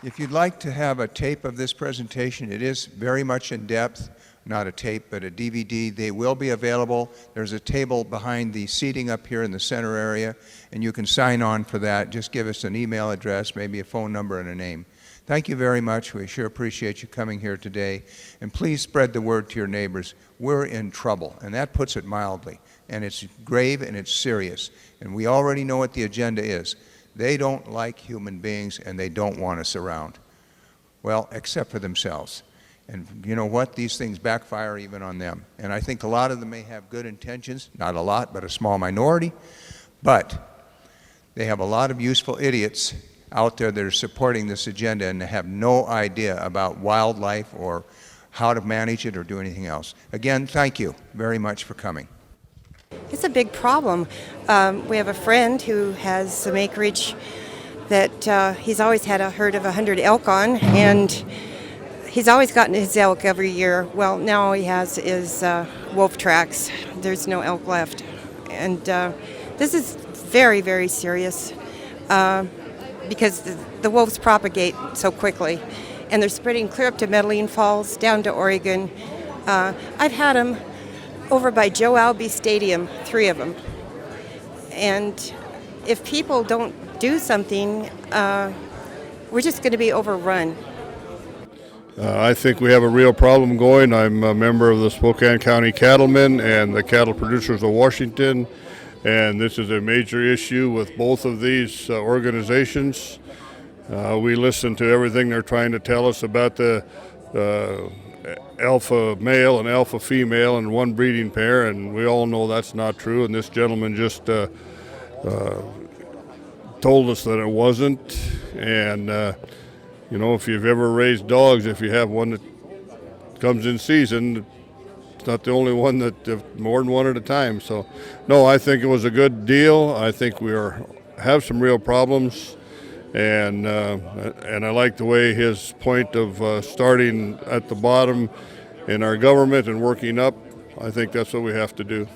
If you'd like to have a tape of this presentation, it is very much in depth, not a tape, but a DVD. They will be available. There's a table behind the seating up here in the center area, and you can sign on for that. Just give us an email address, maybe a phone number and a name. Thank you very much. We sure appreciate you coming here today. And please spread the word to your neighbors. We're in trouble, and that puts it mildly. And it's grave and it's serious. And we already know what the agenda is. They don't like human beings, and they don't want us around. Well, except for themselves. And you know what? These things backfire even on them. And I think a lot of them may have good intentions, not a lot, but a small minority. But they have a lot of useful idiots out there that are supporting this agenda and have no idea about wildlife or how to manage it or do anything else. Again, thank you very much for coming. It's a big problem. We have a friend who has some acreage that he's always had a herd of 100 elk on, and he's always gotten his elk every year. Well, now all he has is wolf tracks. There's no elk left. And this is very, very serious because the wolves propagate so quickly. And they're spreading clear up to Medellin Falls, down to Oregon. I've had them over by Joe Albee Stadium, 3 of them. And if people don't do something, we're just going to be overrun. I think we have a real problem going. I'm a member of the Spokane County Cattlemen and the Cattle Producers of Washington, and this is a major issue with both of these organizations. We listen to everything they're trying to tell us about the alpha male and alpha female and one breeding pair, and we all know that's not true, and this gentleman just told us that it wasn't. And you know, if you've ever raised dogs, if you have one that comes in season, it's not the only one that more than one at a time. So no, I think it was a good deal. I think we have some real problems. And I like the way his point of starting at the bottom in our government and working up. I think that's what we have to do.